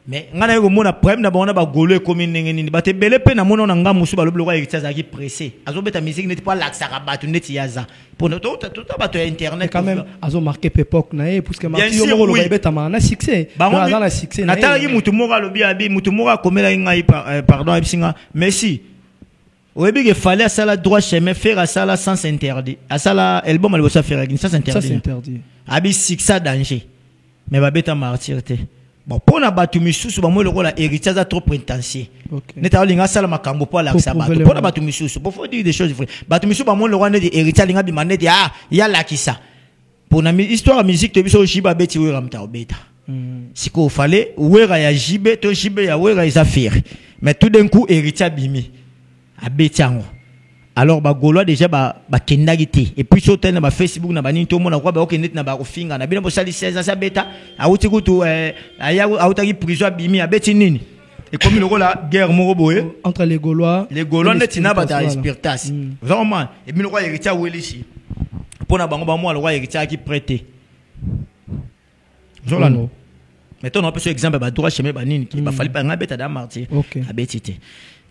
mais ngana yo mona problème na bona ba golo comme nini ba te belé pe na mona na nga musu ba lobby le roi héritier za ki pressé azo beta musique n'était pas l'axe à bato n'était yaza pour tout bato internet quand même azo marqué époque na e parce que martyr yo lo ba beta na succès dans la succès na tala ki mutu moko lobby abi mutu moko komela ngai pardon ebsinga merci. Oui, il fallait à ça la droit chemin faire à ça la sans interdit. À ça la album elle va faire sans interdit. Ça c'est interdit. Abi ça danger. Mais va bêta martyr te. Bon pour na batu misusu ba mo le rôle héritier ça trop prétentieux. Neta linga sala makambo pour la ça batu. Pour na batu misusu, pour faut dire des choses vraies. Batu misusu ba mo le rôle de héritier linga bi manete ah, ya la ki ça. Pour na histoire musique to biso shiba beti we ramta obeta. Siko fallait wera ya jibe to jibe ya wera isa faire. Mais tout d'un coup héritier bimi. Abetiango alors ba golois déjà ba kendagiti et puis sur na ba Facebook na ba ni to mona kwa ba okende na ba kofinga na bina bo sali 16 ans ça beta auti kutu aya autaki prison bimi abeti nini et comme le rôle la guerre moko boye entre les gaulois netina ba ta spiritas vraiment et puis le roi héritier welishi pona bango ba moi le roi héritier qui prêter Jolano mettons un peu sur exemple ba droit chemin ba nini qui ba fali pa ngabeta da martyr abetite.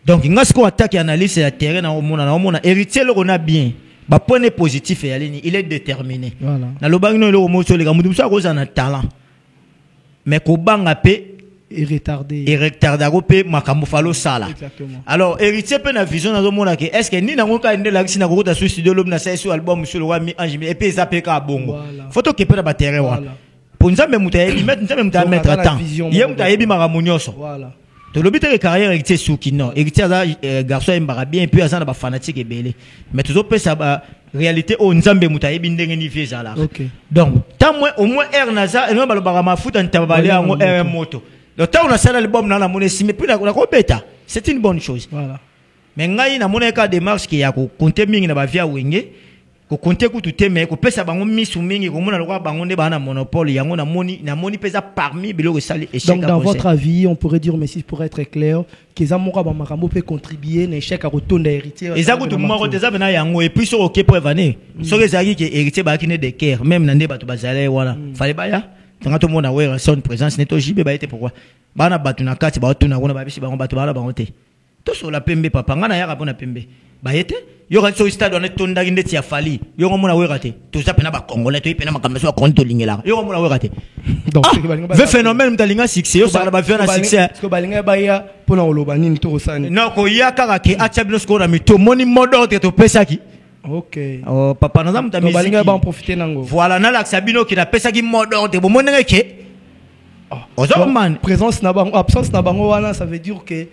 Donc, il y a ce qu'on attaque et analyse le terrain dans le monde. Héritier, on a bien. Le point positif, il est déterminé. Dans le banc, il y a un talent. Mais quand on a et retardé. Et retardé, makamufalo sala. Alors, héritier peut na vision dans le monde. Est-ce que ni na ngoka inde la si na ngota sur studio l'homme na sa sur album sur le roi mi ange et puis ça peut ka bongo. Photo qui peut na terrain wa. pour nzambe mutayebi mettre nzambe mutamettre temps yé mutayebi maramunyoso voilà to lobi te carrière héritier souki non héritier aza garçon embara bien puis aza na ba fanatique ebele mais toujours pesa ba réalité o nzambe mutayebi ndenge ni vieza là donc tant au moins air naza et non balobara mafuta ntabali yango air moto le temps on a ça l'album na la monesi mais puis la bêta c'est une bonne chose voilà mais ngai na mona ka démarche qui ya ko compter mingi na ba via wenge ko compter ku tout mais ko pesa bango misu mingi ko mona lokwa bango nde bana monopole yango na moni pesa parmi biloko sali échec. Donc dans votre avis on pourrait dire mais si pour être clair que Zamora ba makambo peut contribuer na échec à retourner héritier et ça ko tout moko déjà bena yango et puis sur OK pour evaner so que zaki que héritier ba kine de cœur même na nde batu bazale wana fallait baya tanga to mona wera son présence neto jibe ba été pourquoi bana batu na kati ba tuna kona ba bisi bango batu bana bango te to so la pembe papa ngana ya kapona pembe ba yete yo kan so stade on est tonda inde tia fali yo mona wera te to ça pena ba congolais to pena makambo so konto lingela yo mona wera te donc ve phénomène mtalinga succès yo ça ba faire un succès parce que balinga ba ya pona oloba nini to sani non ko ya kaka ke acha bino sko na mito moni modo te to pesa ki. OK. Oh papa nous avons ta musique. Balinga ba en profiter nango. Voilà na la sabino ki na pesa ki modo te bo monenge ke. Oh man présence na bango absence na bango wana ça veut dire que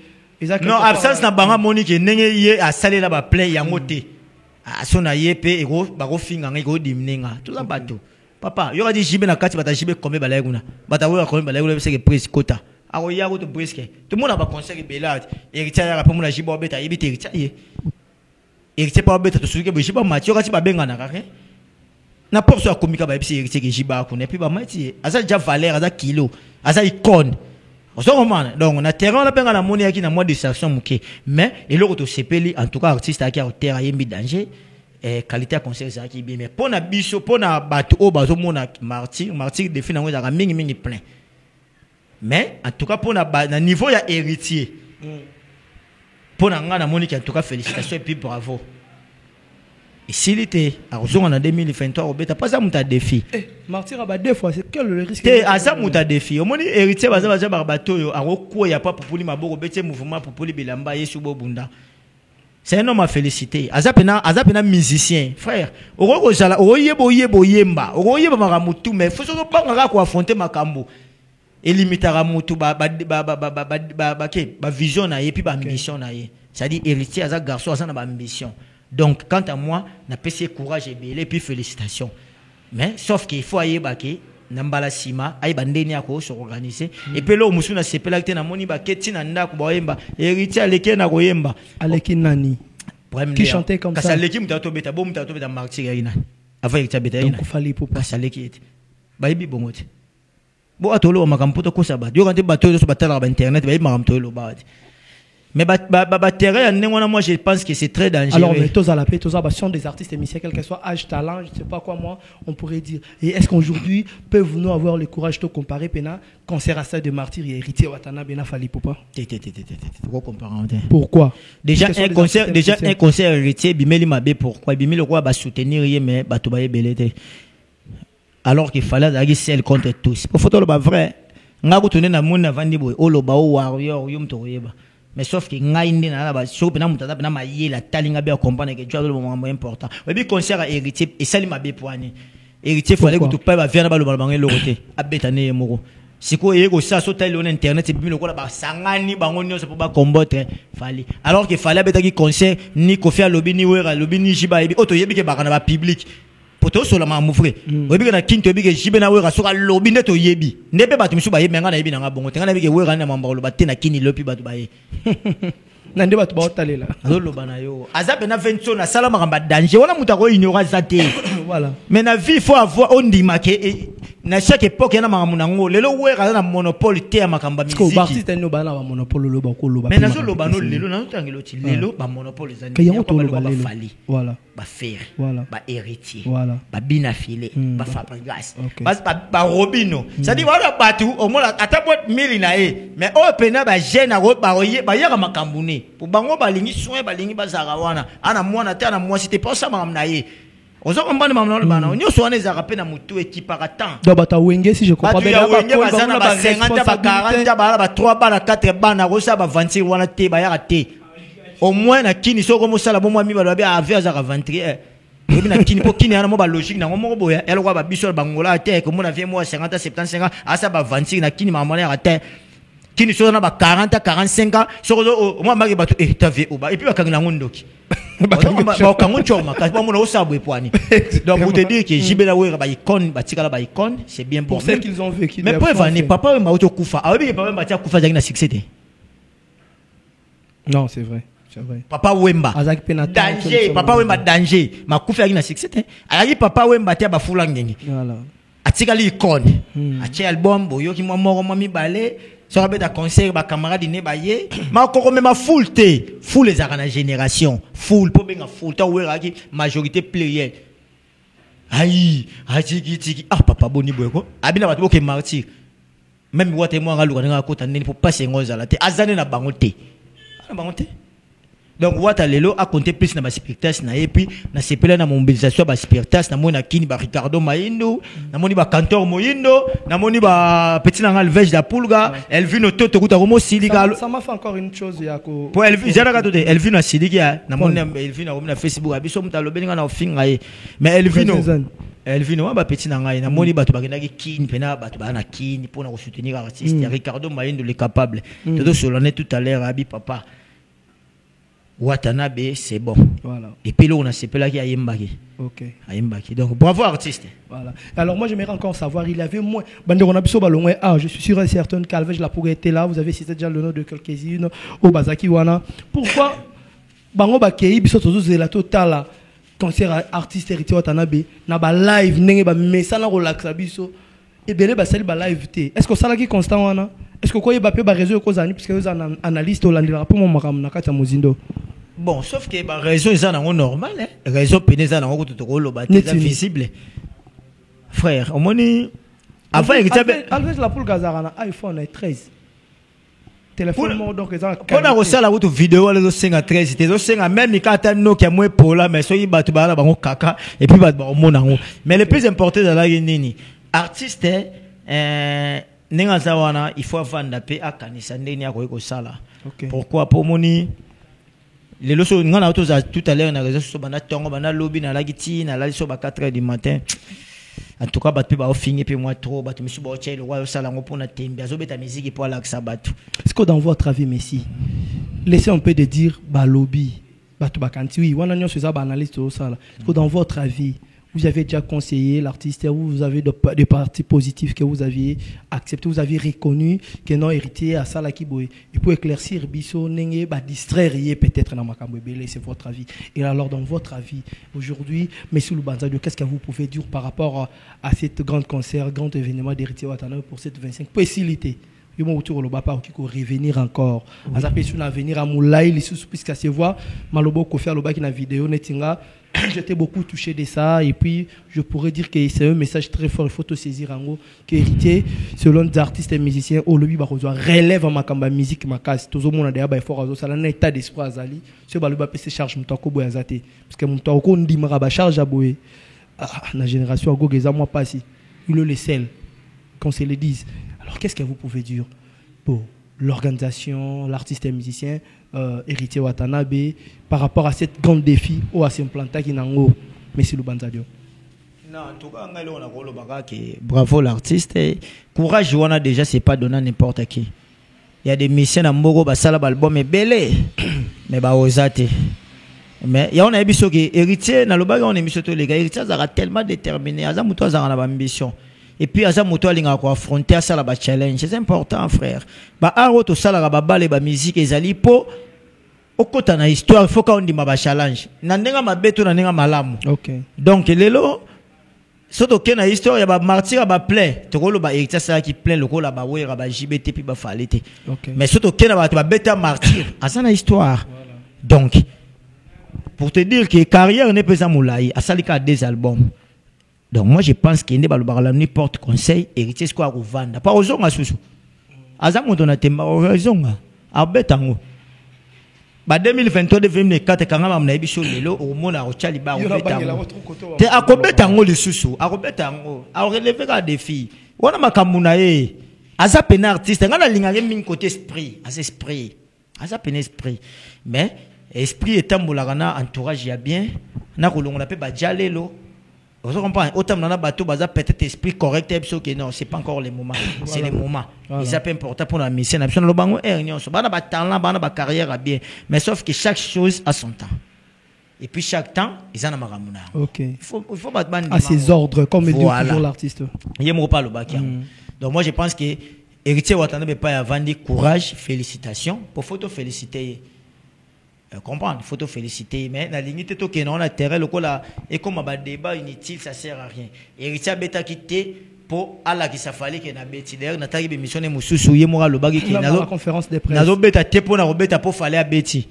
non absence na banga moni ke ndenge ye a salé la ba play yango te. A sona yepe ego ba ko finga ngiko dimninga. Tout ça bato. Papa, yo di jibe na kati bata jibe kombe balaye kuna. Bata wo kombe balaye le seke prise kota. Ako ya ko to briske. Tout monde ba conseil belade. Héritier ya pa mona jibe obeta yebite héritier ye. Héritier pa obeta to suke bo jibe mati yo kati ba benga na kake. Na porso a komika ba yebisi héritier ke jiba ko ne puis ba mati. Asa ja valeur asa kilo. Asa icône. Donc on a terrain la benga na moni aki na moi de distraction muke. Mais et le to sepeli en tout cas artiste aki a terre yembi danger. Qualité à concert ça qui bien mais pour na biso pour na bato o bazo mona martyr défi na ngeza mingi plein mais en tout cas pour na niveau ya héritier pour na ngana moni en tout cas félicitations et puis bravo et s'il était à en 2023 au beta pas ça muta défi martyr ba deux fois c'est quel le risque à ça muta défi au moni héritier baza bato yo a ko ya pas pour maboko bete mouvement pour bilamba yesu bobunda. C'est un homme à féliciter. Azapena musicien, frère. Oro jala, oro yemba, maramutu, mais faut surtout pas ngaka affronter makambo. Et limiter ramutu ba vision na puis ba mission na ye. C'est-à-dire héritier aza garçon aza na ba ambition. Donc quant à moi, na pesi courage et belé puis félicitations. Mais sauf qu'il faut ayer baké nambala sima ay bandeni ako so organiser et puis là musuna sepela na moni ba keti na ndako ba yemba héritier aleki na ko yemba aleki nani qui chantait comme ça aleki mutato beta bo mutato beta martyr ina avant héritier beta ina donc fallait pour pas aleki ete ba yibi bongote bo atolo makampoto ko sa ba yo quand ba to so batala ba internet ba yibi makamto lo ba mais terrain moi je pense que c'est très dangereux. Alors mais tous à la paix tous sont des artistes et musiciens quel que soit âge talent je sais pas quoi moi on pourrait dire et est-ce qu'aujourd'hui peuvent-nous avoir le courage de comparer pena concert à ça de martyr et héritier watana bena fali popa pourquoi déjà un concert héritier bimeli mabe pourquoi bimeli le roi va soutenir mais bato ba belete alors qu'il fallait d'aller seul contre tous pour photo le ba vrai ngako tourner na monde avant ni boy oloba o warrior yum to yeba. Mais sauf que ngainde na ba so pena mutata pena maye la talinga be comprendre que tu as le moment important. Et puis concert à héritier et sali mabe poani. Héritier fallait que tu pas ba viana ba le balbange le côté. Abetane moko. Siko yego sa so tali on internet et puis le ko ba sangani bango nyonso pour ba combattre fallait. Alors que fallait betaki concert ni Kofi Alobi ni Wera Lobi ni Jiba ebi oto yebi ke ba kana ba public. Poto solo ma moufre obi na kinto obi ke jibe na wera soka lobi neto yebi nebe batu misu ba yebi nga na yebi na bongo tenga na bi ke wera na mamba lo batte na kini lopi batu ba ye na nde batu ba otalela lo bana yo azape na vento na sala makamba danger wana mutako ignora zate voilà mais na vie faut avoir ondima ke na chaque époque na makambo nango lelo wera na monopole te ya makamba musique ko artiste no bana ba monopole lo ba ko lo ba mais nazo lo bano lelo na tangelo ti lelo ba monopole zani ya ko lo ba fali voilà ba faire voilà ba héritier voilà ba bina filé ba Fabregas ba Robino ça dit voilà batu au moins ata boîte mili na e mais o pena ba jeune na ba oye ba yaka makambo ne pour bango ba lingi soin ba lingi ba zarawana ana mwana te ana moi c'était pas ça makam na ye ozo kombana mamna le bana nyo so wana za rapena mutu équipara temps do bata wenge si je comprends bien ba wenge ba zana ba 50 ba 40 ba 3 ba 4 bana ko sa ba 26 wana te ba yaka te au moins na kini soko mosala bo moi mi ba ba ave za 23 na kini po kini ana mo ba logique na mo boya elle wa ba biso bangola te ko mo na vie mo 50 75 asa ba 25 na kini mama na te kini so na ba 40 45 so mo magi ba ta vie ou ba et puis ba kangina ngondoki ba kangon choma ka mo na osabwe poani donc vous te dire que jibela we ba icône ba tikala ba icône c'est bien pour ceux qu'ils ont vécu mais pour vani papa we ma auto kufa awebi papa ba tia kufa na succès te non c'est vrai. C'est vrai. Papa Wemba danger papa Wemba danger makufa yaki na succès ayaki papa Wemba te ba fula ngenge voilà atikali icône atie album boyoki mwa moko mwa mibale so beta concert ba camarade ne ba ye ma koko me ma full te full les na génération full po benga full ta weraki majorité player ayi tiki papa boni boyko abina bato boke martyr même wote mo ngaluka nga kota neni pour passer ngoza la te azane na bango te donc wata lelo a compter plus na ba spectacle na et puis na sepela na mobilisation ba spectacle na mona kini ba Ricardo Maindo na moni ba Cantor Moindo na moni ba petit na Alvej da Pulga Elvino Toto kuta komo silika ça m'a fait encore une chose yako pour Elvino jana ka tote Elvino silika na moni Elvino na Facebook abiso mutalo beninga na ofinga ye mais Elvino ba petit na ngai na moni bato bakendaki kini pena bato ba na kini pour na soutenir artiste Ricardo Maindo le capable todo solane tout à l'heure abi papa Watanabe c'est bon voilà et puis là on a sepela qui a yembaki ayembaki donc bravo artiste voilà alors moi j'aimerais encore savoir il avait moins bande on a biso balongwe je suis sûr et certain qu'Alvej la pourrait être là vous avez cité déjà le nom de quelques-unes au Bazaki wana pourquoi bango bakei biso tozozela totala concert artiste héritier Watanabe na ba live ndenge ba mesana relaxa biso et belé ba sali ba live té est-ce que ça là qui constant wana est-ce que quoi il va pas réseau cause ani puisque vous en analyste au landira pour mon makam na kata mozindo bon sauf que ba raison ils en normal hein raison peneza na ko to lo ba visible frère au moni avant Alvej la pour gazara na iPhone 13 téléphone mo donc ils ont on a reçu la auto vidéo les 13 te 5 même quand ta Nokia moi pour là mais so yi batu ba la bango kaka et puis ba mona ngo mais le plus important dans la nini artiste nenga zawana il faut vendre pe akanisa ndeni yako iko sala pourquoi pour moni les loso ngana auto za tout à l'heure na réseau so bana tongo bana lobby na lagiti na la so ba 4h du matin en tout cas bat pe ba finir pe moi trop bat monsieur ba tchelo wa sala ngo pona tembe azobeta musique pour la sabatu est-ce que dans votre avis Messi laissez un peu de dire ba lobby batu bakanti oui wana nyo so za ba analyste au sala est-ce que dans votre avis vous avez déjà conseillé l'artiste, vous avez des parties positives que vous aviez acceptées, vous avez reconnu que non héritier à ça là qui boy. Et pour éclaircir biso nenge ba distraire peut-être dans makambo belé, c'est votre avis. Et alors dans votre avis aujourd'hui, Monsieur Lubanzadio, qu'est-ce que vous pouvez dire par rapport à cette grande concert, grand événement d'héritier Watanabe pour cette 25 possibilité? Je vais autour le bapa qui revenir encore. À sa personne à venir à Moulay, les sous puisqu'à se voir, malobo ko faire le bac na vidéo netinga. J'étais beaucoup touché de ça et puis je pourrais dire que c'est un message très fort. Il faut te saisir en gros que héritier selon des artistes et musiciens au lobby ba relève en makamba musique makasi tout le monde a déjà ba fort azo sala na état d'esprit azali ce ba le ba se charge mutako boya zate parce que mutako ndimara ba charge aboye na génération agogeza moi pas si il le sel qu'on se le dise. Alors qu'est-ce que vous pouvez dire pour l'organisation, l'artiste et musicien héritier Watanabe par rapport à cette grande défi ou à s'implanter qui n'ango Monsieur Lubanzadio? Non, en tout cas, bravo l'artiste. Courage, on a déjà, c'est pas donné à n'importe qui. Il y a des musiciens à Mogo, basala album est belé, mais bah osate. Mais il y a un émission qui héritier, dans le bagage on émission tous les gars, héritier ça a tellement déterminé, azamuto ça a ambition. Et puis azamuto alinga ko affronter ça la challenge, c'est important frère. Ba aro to sala ba bale ba musique ezali po okota na histoire, il faut qu'on dise ma challenge. Nandenga mabeto nandenga malamu. OK. Donc lelo soto ke na histoire ya ba martyr ba plein, to ko lo ba héritier ça qui plein le ko la ba wera ba JBT puis ba falete. OK. Mais soto ke na ba beta martyr, asa na histoire. Voilà. Donc pour te dire que carrière n'est pas moulai, asalika 2 albums. Donc moi je pense qu'il n'est pas le barala ni porte conseil héritier quoi ko vanda. Pas aux onga susu. Azamu dona temba raison. Abetango. Ba 2023 2024 kanga mamna ebiso lelo o mona o chali ba o betango. Te akobetango le susu, akobetango. A relever ka défi. Wana makamuna e. Aza pena artiste ngana lingage min côté esprit, as esprit. Aza pena esprit. Mais esprit etambolaka na entourage ya bien na kolongola pe bajalelo. Vous comprenez? Autant dans bateau baza peut-être esprit correct que non, c'est pas encore le moment. C'est le moment. Et ça peut important pour la mission. Na le bango bana ba talent, bana ba carrière bien. Mais sauf que chaque chose a son temps. Et puis chaque temps, ils en ont maramuna. OK. Il faut battre à ses ordres comme dit toujours l'artiste. Il me pas le bac. Donc moi je pense que héritier Watanabe pas vendre courage, félicitations pour photo féliciter. Comprendre, il faut te féliciter, mais la limite tout que non la terre le là et comme un débat inutile ça sert à rien. Héritier beta quitté pour Allah qui ça fallait que na beti d'ailleurs na taille missionner mususu ye mora le bagi qui na la conférence de presse. Na zo beta te pour na robeta pour fallait à beti.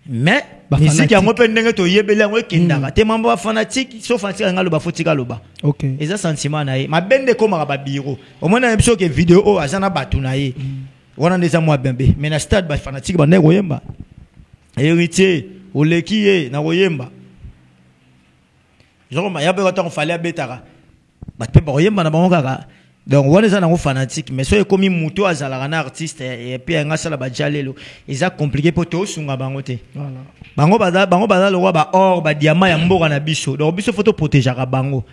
Mais musique ya ngope ndenge to yebela ngo kindaka te mambo fanatique sauf fanatique ngalo ba fotika loba. OK. Et ça sentiment na ye ma bende comme ba biro. Au moins na episode que vidéo azana batu na ye. Wana ndeza moi bembe mais na stade ba fanatique ba ndeko yemba. Héritier olekiye na koyemba genre ya beka tant fallait betara ba pe ba koyemba na bango kaka donc wana za na ko fanatique mais so e komi muto azala na artiste et puis nga sala ba jalelo eza compliqué pour to sunga bango te voilà bango baza le roi ba or ba diamant ya mboka na biso donc biso photo protéger ka bango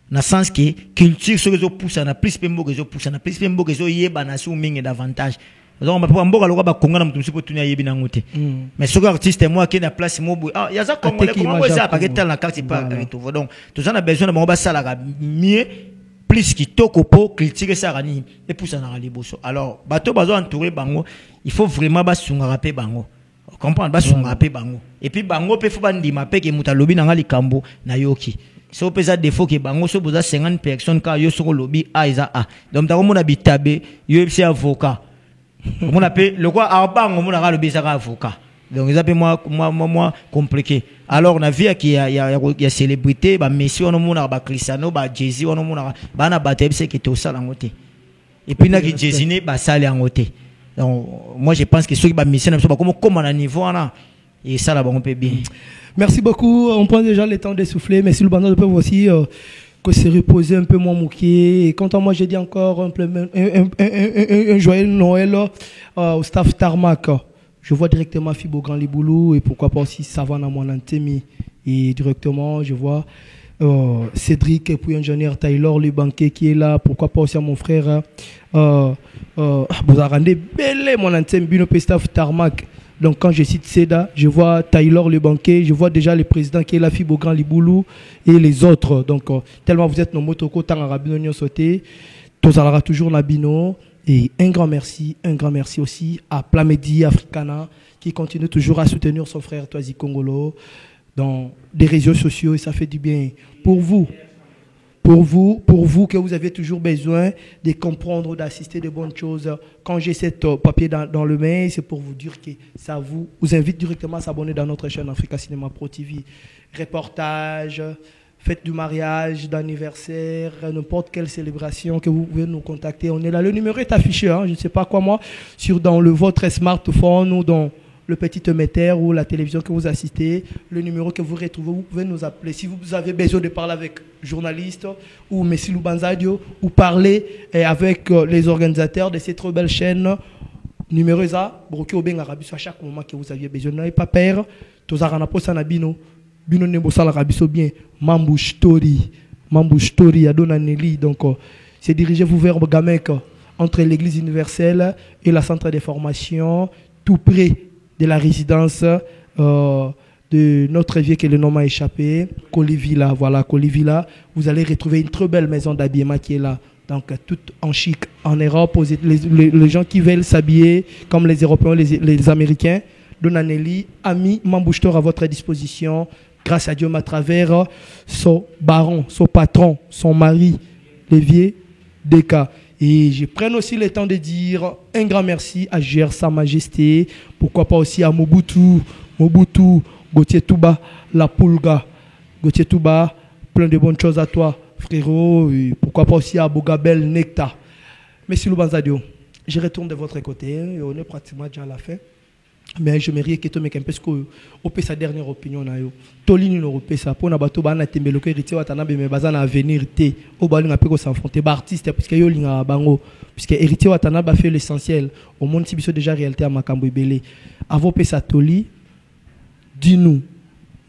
na sens que culture so zo poussa na plus pe mboka zo poussa na plus pe mboka zo yeba na su mingi davantage. Donc on mboka loka ba konga na mutumsi po tunya yebi na ngote mais ce artiste moi qui na place mobu ah ya za congolais comment ça pas que la carte pas retrouver donc tout ça a besoin de ba sala ka mieux plus qui toko po critiquer ça rani et pour ça na liboso alors bato bazo entourer bango il faut vraiment ba sunga rapé bango comprendre ba sunga rapé bango et puis bango pe faut ba ndima pe ke muta lobi na ngali kambo na yoki so pesa défaut que bango so boza 50 personnes ka yo so lobi a isa a donc ta ko mona bitabe yo c'est avocat on appelle le quoi arbango mon a le bizarre avocat donc ils appellent moi compliqué alors on a vu qu'il y a célébrité ba messi on mon ba Cristiano ba Jay-Z on mon ba na battre c'est que tout ça en côté et puis na qui Jay-Z ba ça en côté donc moi je pense que ceux qui ba messi na comme on a niveau là et ça là on peut bien. Merci beaucoup, on prend déjà le temps de souffler mais si le bandit peut aussi que se reposer un peu moins mouqué. Et quant à moi, j'ai dit encore un joyeux Noël au staff Tarmac. Je vois directement Fibo Grand Liboulou et pourquoi pas aussi Savannah Monantemi. Et directement, je vois Cédric et puis ingénieur Taylor, le banquier qui est là. Pourquoi pas aussi à mon frère Bouzarande Belle Monantemi, Bino staff Tarmac. Donc quand je cite Seda, je vois Taylor le banquier, je vois déjà le président qui est là, Fibo Grand Liboulou et les autres. Donc tellement vous êtes nos motoko tant arabino nyon sauté, tous alara toujours nabino et un grand merci aussi à Plamedi Africana qui continue toujours à soutenir son frère Toisi Congolo dans des réseaux sociaux et ça fait du bien pour vous. Pour vous que vous avez toujours besoin de comprendre, d'assister de bonnes choses. Quand j'ai cette papier dans le mail, c'est pour vous dire que ça vous invite directement à s'abonner dans notre chaîne Africa Cinéma Pro TV. Reportages, fête du mariage, d'anniversaire, n'importe quelle célébration que vous pouvez nous contacter. On est là. Le numéro est affiché, je ne sais pas quoi moi, dans votre smartphone ou dans le petit émetteur ou la télévision que vous assistez, le numéro que vous retrouvez, vous pouvez nous appeler. Si vous avez besoin de parler avec journaliste ou Messi Lubanzadio ou parler avec les organisateurs de cette trop belle chaîne, numéro ça, broké au ben arabiso à chaque moment que vous aviez besoin. N'ayez pas peur, tous arana posa na bino nebo sala arabiso bien, Mambouche Tori, Adona Nelly. Donc c'est dirigez-vous vers Gamek entre l'église universelle et la centre de formation, tout près de la résidence de notre vieux que le nom m'a échappé, Colivilla. Voilà, Colivilla. Vous allez retrouver une très belle maison d'habillement qui est là. Donc, tout en chic. En Europe, les gens qui veulent s'habiller comme les Européens, les Américains, Donanelli, ami Mambouchtor à votre disposition. Grâce à Dieu, à travers son baron, son patron, son mari, le vieux Deka. Et je prends aussi le temps de dire un grand merci à GR Sa Majesté, pourquoi pas aussi à Mobutu, Gauthier Touba, La Pulga, Gauthier Touba, plein de bonnes choses à toi, frérot, et pourquoi pas aussi à Bogabel Nectar. Monsieur Lubanzadio, je retourne de votre côté, et on est pratiquement déjà à la fin. Mais je me rie que tu me parce que op sa dernière opinion na yo tolini no op ça pour na bato ba na tembelo ko héritier watana be me bazana avenir té o ba linga pe ko s'enfronter ba artiste parce que yo linga bango puisque héritier watana ba fait l'essentiel au monde si biso déjà réalité à makambo ibele avant pe sa toli dis-nous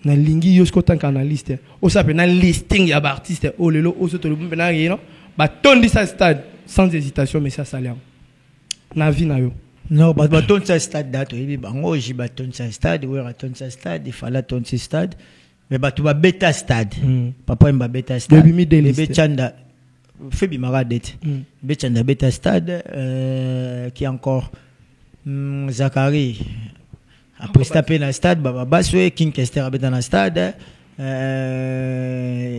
na lingi yo sko tant qu'analyste o ça peut na listing ya ba artiste o lelo o soto le na yeno ba tondi sa stade sans hésitation mais ça salaire na vie na yo non ba tondi sa stade dato ibi bango ji ba tondi sa stade ou ra tondi sa stade il fallait tondi sa stade mais ba tu ba beta stade papa mba beta stade bébé chanda fait bimara dette bébé chanda beta stade qui encore Zachary après taper dans le stade baba baswe King Kester abeta dans le stade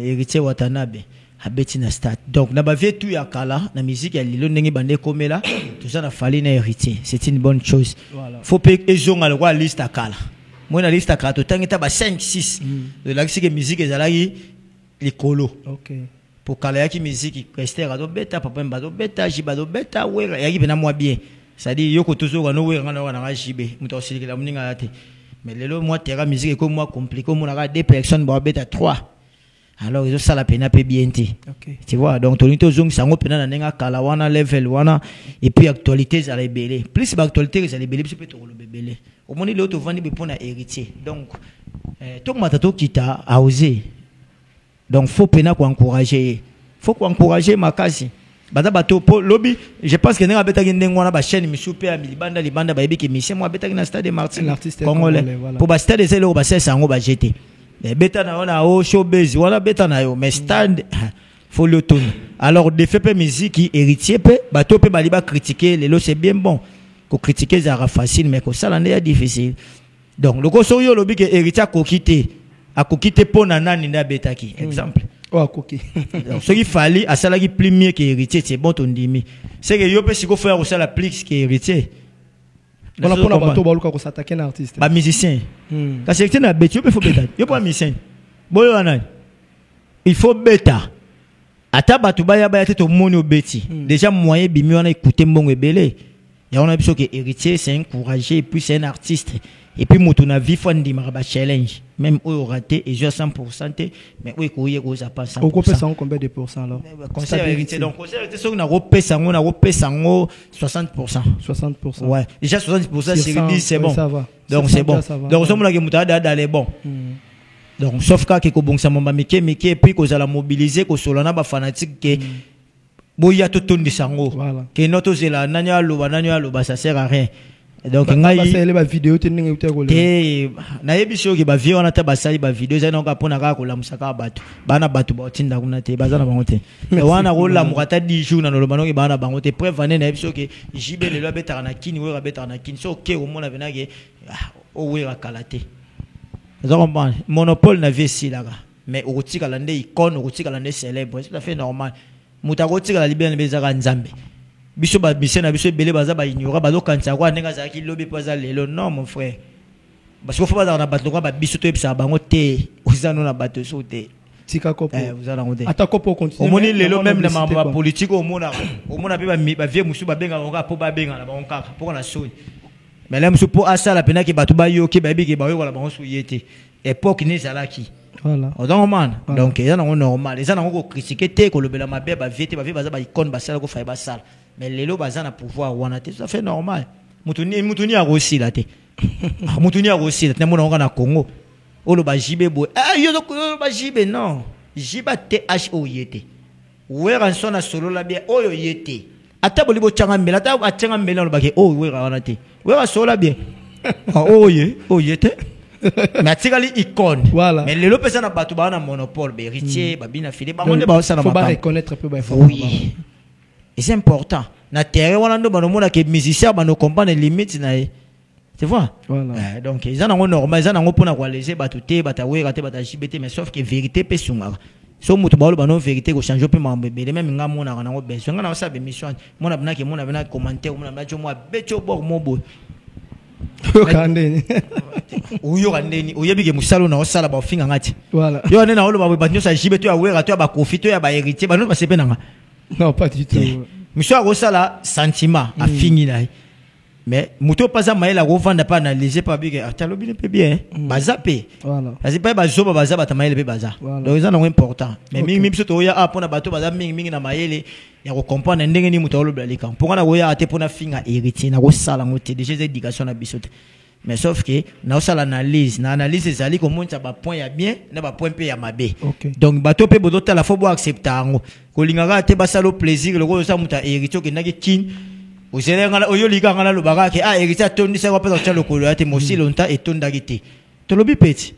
héritier Watanabe abeti dans le stade donc na ba vie tout ya kala na musique ya lilo ndenge bande komela tout ça na fallait na héritier c'est une bonne chose faut pas ezonga le roi liste akala moi na liste akala to tangeta ba 5 6 de la musique ezalaki likolo OK pour kala ya ki musique Kester ado beta papa mbado beta jibado beta wera ya ki bena moi bien c'est-à-dire yoko toujours no wera na jibe muto osilikela muninga ate mais lelo moi terra musique comme moi compliqué mon a deux personnes ba beta 3 alors ils ont ça la peine à bien OK tu vois donc tonito zong sango pena na nenga kala wana level wana et puis actualité za lebele plus ba actualité za lebele plus peut to lo bebele au moni le to vandi be pona héritier donc to matato kita a oser donc faut pena ko encourager makasi bada bato po lobby je pense que nenga beta ndengo wana ba chaîne misupe ya libanda ba ebiki mission moi beta na stade Martin l'artiste congolais pour ba stade zelo ba sesa ngo ba jeter beta na ona o showbiz wala beta na yo mais stade faut le tourner alors de fait musique héritier pe bato pe bali ba critiquer lelo c'est bien bon ko critiquer ça facile mais ko ça là difficile donc le ko so yo lobby que héritier a kokite pona nani na beta ki exemple oh coquille donc ce qu'il fallait à ça là qui plus mieux que héritier c'est bon ton dimi c'est que yo peut si ko faire aussi la plus que héritier on a pour la bateau baluka ko s'attaquer un artiste ba musicien quand c'est que na beta yo peut faut beta yo pas musicien boyo wana il faut beta ata batu baya te to moni obeti déjà moyen bimi wana écouter mbongo ebele ya on a biso que héritier c'est encouragé et puis c'est un artiste et puis mutu na vie fo ndima ba challenge même au raté et je 100% mais oui ko yé ko za pas 100% on peut ça combien de pourcents alors conseil héritier donc conseil héritier so na repesa ngo 60% ouais déjà 60% c'est bon donc c'est bon donc somo na ke mutu ada les bon donc sauf ka ke ko bongsa mamba mike et puis ko za la mobiliser ko solana ba fanatique ke boya to tondi sango ke noto zela nanya lo ça sert à rien donc ngai c'est les vidéos teninga uteko le na yebisho ke ba vie wana ta basali ba vidéo za nonga pona ka ko la musaka batu bana batu ba tinda kuna te bazana bango te wana ko la mukata 10 jours na lo banonge bana bango te preuve ane na yebisho ke jibe le lo betara na kini we betara na kini so ke o mona venage o we kalate donc monopole na vie si là mais o tika lande icône o tika lande célèbre c'est tout à fait normal mutako tika la libérer bezaka nzambe biso ba misena biso belé baza ba ignora ba lokanza kwa nenga za ki lobi poza lelo non mon frère parce que faut pas na bato kwa ba biso to epsa bango te uzano na bato so te tika kopo uzana ngote atako po continuer omoni lelo même na mamba politique omona pe ba vie musu ba benga ngo po ba benga na bango kaka po na soni mais là musu po asala pena ki bato ba yoki ba biki ba yo la bango so yete époque ni zalaki voilà donc ils sont normal ils ont critiqué te ko lobela mabe ba vie baza ba icône ba sala ko fa ba sala mais lelo baza na pouvoir wana te ça fait normal mutuni a aussi là te mutuni a aussi là mona ngana Congo olo ba jibe bo yo ba jibe non jiba te ho yete wera nsona solo la bien oyo yete ata bolibo changa mbela ata achanga mbela lo ba ke wera wana te wera solo bien yete mais tikali icône voilà mais lelo pesa na batu ba na monopole be héritier babina fili ba monde ba sana faut pas reconnaître peu ba oui et c'est important na terre wana ndo ba no mona ke musicien ba no comprendre limite na tu vois voilà donc ils en ont normal ils en ont pona kwa laisser batu te bata wera te bata jibete mais sauf que vérité pe sunga so mutu ba lo ba no vérité ko changer pe mambe be même nga mona na ngo beso nga na sa be mission mona bina ke mona bina commentaire mona bina jomo becho bor mobo kandeni uyo kandeni oyebike musalo na osala ba ofinga ngati voilà yo nena olo ba banyo sa jibe to ya wera to ya ba profito ya ba héritier ba no ba sepe nanga non pas du tout monsieur a osala sentiment a fini là mais muto pasa maela ko vanda pa analyser pa bige atalobi ne peut bien bazape voilà asi pa ba zoba baza ba tamaele pe baza donc ça non important mais mingi biso to ya apona bato baza mingi na maele ya ko comprendre ndenge ni muto lo blalika pona na goya ate pona finga héritier na ko sala ngote déjà éducation na biso mais sauf que na osala analyse ezali komonisa ba point ya bien na ba point pe ya mabe. Donc bato pe bodota la faut bo accepter ngo kolingaka te basalo plaisir le ko sa muta héritier ke naki kin ozelenga oyo liganga na lobaka ke héritier atondisa ko pesa tshalo ko ya te mosi lonta etondaki te to lobi peti.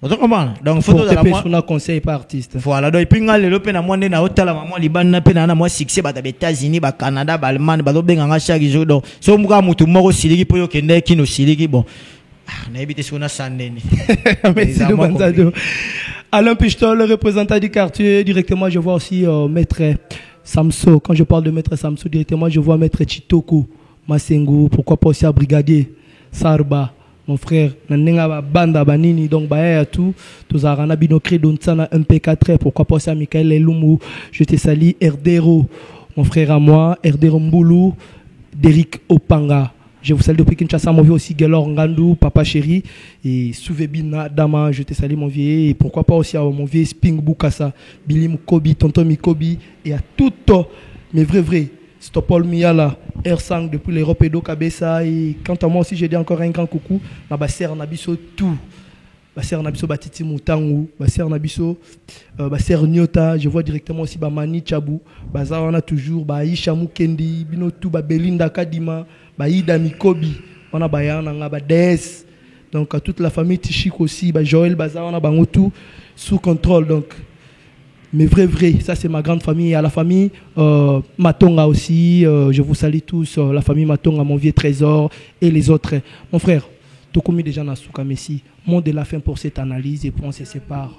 Donc photo de la moi on a conseil par artiste. Voilà, donc puis nga lelo pe na moi na hotala maman libana pe na moi succès ba États-Unis ba Canada ba Allemagne ba benga nga chaque jour donc so muka mutu moko siliki po yo kende kino siliki bon na ebite sona sandeni. Merci de Banzado. Alain Pichtol, le représentant du quartier, directement je vois aussi maître Samso. Quand je parle de maître Samso directement je vois maître Chitoko Masengo, pourquoi pas aussi à brigadier Sarba. Mon frère, nanenga banda banini donc ba tout tozarana binokre dontsana MP4 pourquoi pas ça Michael Lumu, je te salue Erdero, mon frère à moi, Erdero Mbulu, Derrick Opanga. Je vous salue depuis Kinshasa, mon vieux aussi Gelor Ngandou, papa chéri et Souvebina Dama, je te salue mon vieux et pourquoi pas aussi à mon vieux Sping Bukasa, Billy Mukobi, tonton Mikobi et à toutes mes vrais Stopol Miala, R5 depuis l'Europe et Kabessa. Et quant à moi aussi, j'ai dit encore un grand coucou. Ma bassère Nabiso tout. Bassère Nabiso Batiti Moutangu. Bassère Nabiso, bassère Nyota. Je vois directement aussi Mani Chabou. Bazawana toujours. Baïcha Mukendi. Binotou, Belinda Kadima. Baïda Mikobi. On a Bayana, Bades. Donc à toute la famille Tichik aussi. Joël Bazawana Bangotou. Sous contrôle. Donc. Mais vrai, ça c'est ma grande famille. Et à la famille Matonga aussi, je vous salue tous. La famille Matonga, mon vieux trésor et les autres. Mon frère, Tokomi déjà na Souka Messi. Mot de la fin pour cette analyse et puis on se sépare.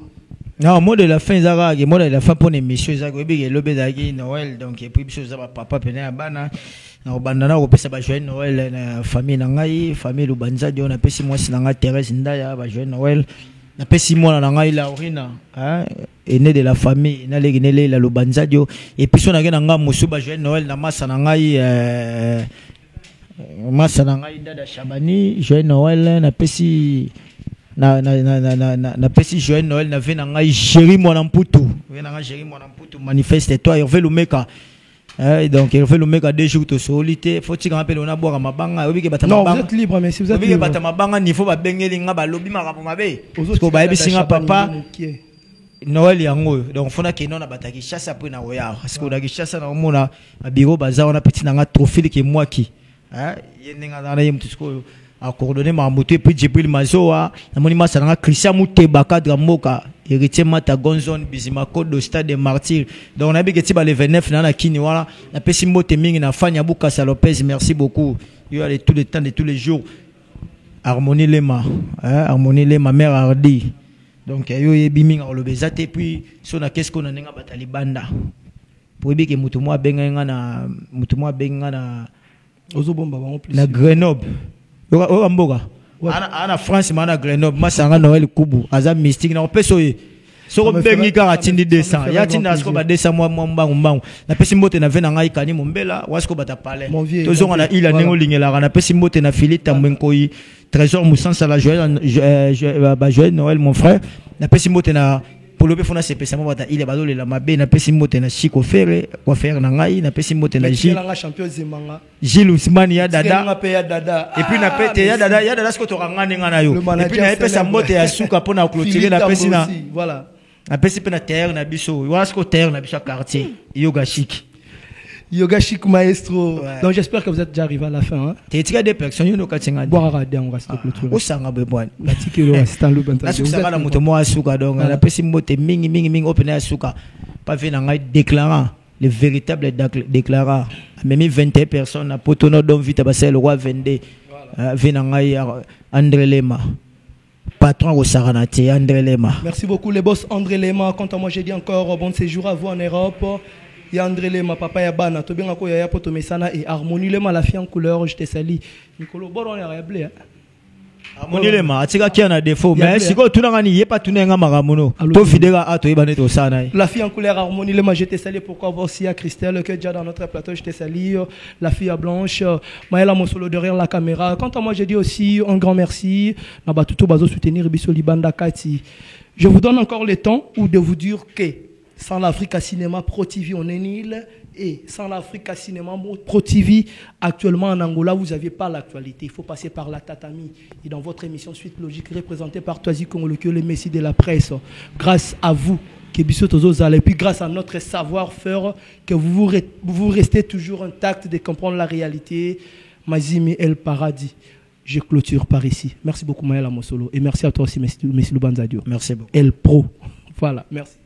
Non, mot de la fin, Zara, mot de la fin pour les messieurs, Zara, le Noël, donc et puis papa Pena Bana. Na bandana ko pesa ba joyeux Noël na famille nangai, famille Lubanza dio na pesi moi sinanga Thérèse Ndaya ba joyeux Noël. Na pesi moi na ngai Laurina, hein, aîné de la famille, na leginele la Lubanza dio et puis sona ngena nga musuba joyeux Noël na masa na ngai dada Shabani joyeux Noël na pesi na pesi joyeux Noël na vena ngai Jéri moi na Mputu, vena ngai Jéri moi na Mputu manifeste toi Hervé Lumeka. Donc il fait le mec à 2 jours de solité faut que rappeler on a boire mabanga obi ke bata mabanga. Non, vous êtes libre mais si vous êtes libre. Obi ke bata mabanga niveau ba bengelinga ba lobi marapo mabe. Parce que ba ebisinga papa Noël yango donc fona ke non na bataki chasse après na oya parce que on a ki chasse na omona ba biro baza on a petit nanga trophée ke moi qui yenga na yem tusko a coordonner ma moto puis Jibril Mazoa na monima sananga Christian Muteba cadre moka héritier Mata Gonzone Bizimako do stade des martyrs donc on a bigeti ba le 29 na kini wala na pesi mbote mingi na Fanya Buka Lopez merci beaucoup il y a tous les temps de tous les jours Harmonie Lema Harmonie Lema mère Hardy donc yo yebi minga olobezate puis sona qu'est-ce qu'on a nga batali banda pour bi ke mutu mo benga na ozobomba bango plus na Grenoble o amboga ana France mana Grenoble masanga Noël kubu aza mystique na peso ye so bengi ka tindi 200 ya tinda sko ba 200 mbangu na pesi mbote na vena ngai kani mombela wasko bata pale tozonga na ila nengo lingela na pesi mbote na Philippe Mwenkoi Trésor Moussansa la joyeux Noël mon frère na pesi mbote na polobe fona se pesa mo bata ile badole la mabe na pesi mbote na Chico Ferre kwa faire na ngai na pesi mbote na Gilles Ousmane ya dada et puis na pete ya dada sko to rangane ngana yo et puis na pesa mbote ya suka pona clôturer na pesi na voilà na pesi pe na terre na biso wasko terre na biso quartier Yoga Chic maestro. Ouais. Donc j'espère que vous êtes déjà arrivé à la fin. Hein? Tu es des personnes qui ont été boire à on reste clôture. Au sang à besoin. La ticket reste dans le bantage. Parce que ça va dans mon mois suka donc la personne mote mingi open air suka. Pas venir en déclarant les véritables déclarants. Même 21 personnes à Potono donc vite à passer le roi 22. Venir André Lema. Patron au Saranati André Lema. Merci beaucoup les boss André Lema. Quant à moi j'ai dit encore bon séjour à vous en Europe. Il y a André Lema, papa Yabana, Tobien ko ya poto mesana et Harmonie Lema la fille en couleur, je te salue. Nicolo Boron est réglé. Harmonie Lema, atika qui en a défaut, mais si ko tunangani yé pas tunenga magamono. To fidèle à to ibane to sana. La fille en couleur Harmonie Lema, je te salue pourquoi aussi à Christelle que déjà dans notre plateau, je te salue. La fille à Blanche, Maëla Monsolo derrière la caméra. Quant à moi, je dis aussi un grand merci. Naba tuto bazo soutenir Biso Libanda Kati. Je vous donne encore le temps ou de vous dire que sans l'Africa Cinéma Pro TV, on est nul. Et sans l'Africa Cinéma Pro TV, actuellement en Angola, vous n'aviez pas l'actualité. Il faut passer par la tatami. Et dans votre émission Suite Logique, représentée par Toisi Congolokio, le messie de la presse, grâce à vous, et puis grâce à notre savoir-faire, que vous restez toujours intact de comprendre la réalité. Mazimi El Paradis. Je clôture par ici. Merci beaucoup, Maël Amosolo. Et merci à toi aussi, Messi Lubanzadio. Merci beaucoup. El Pro. Voilà, merci.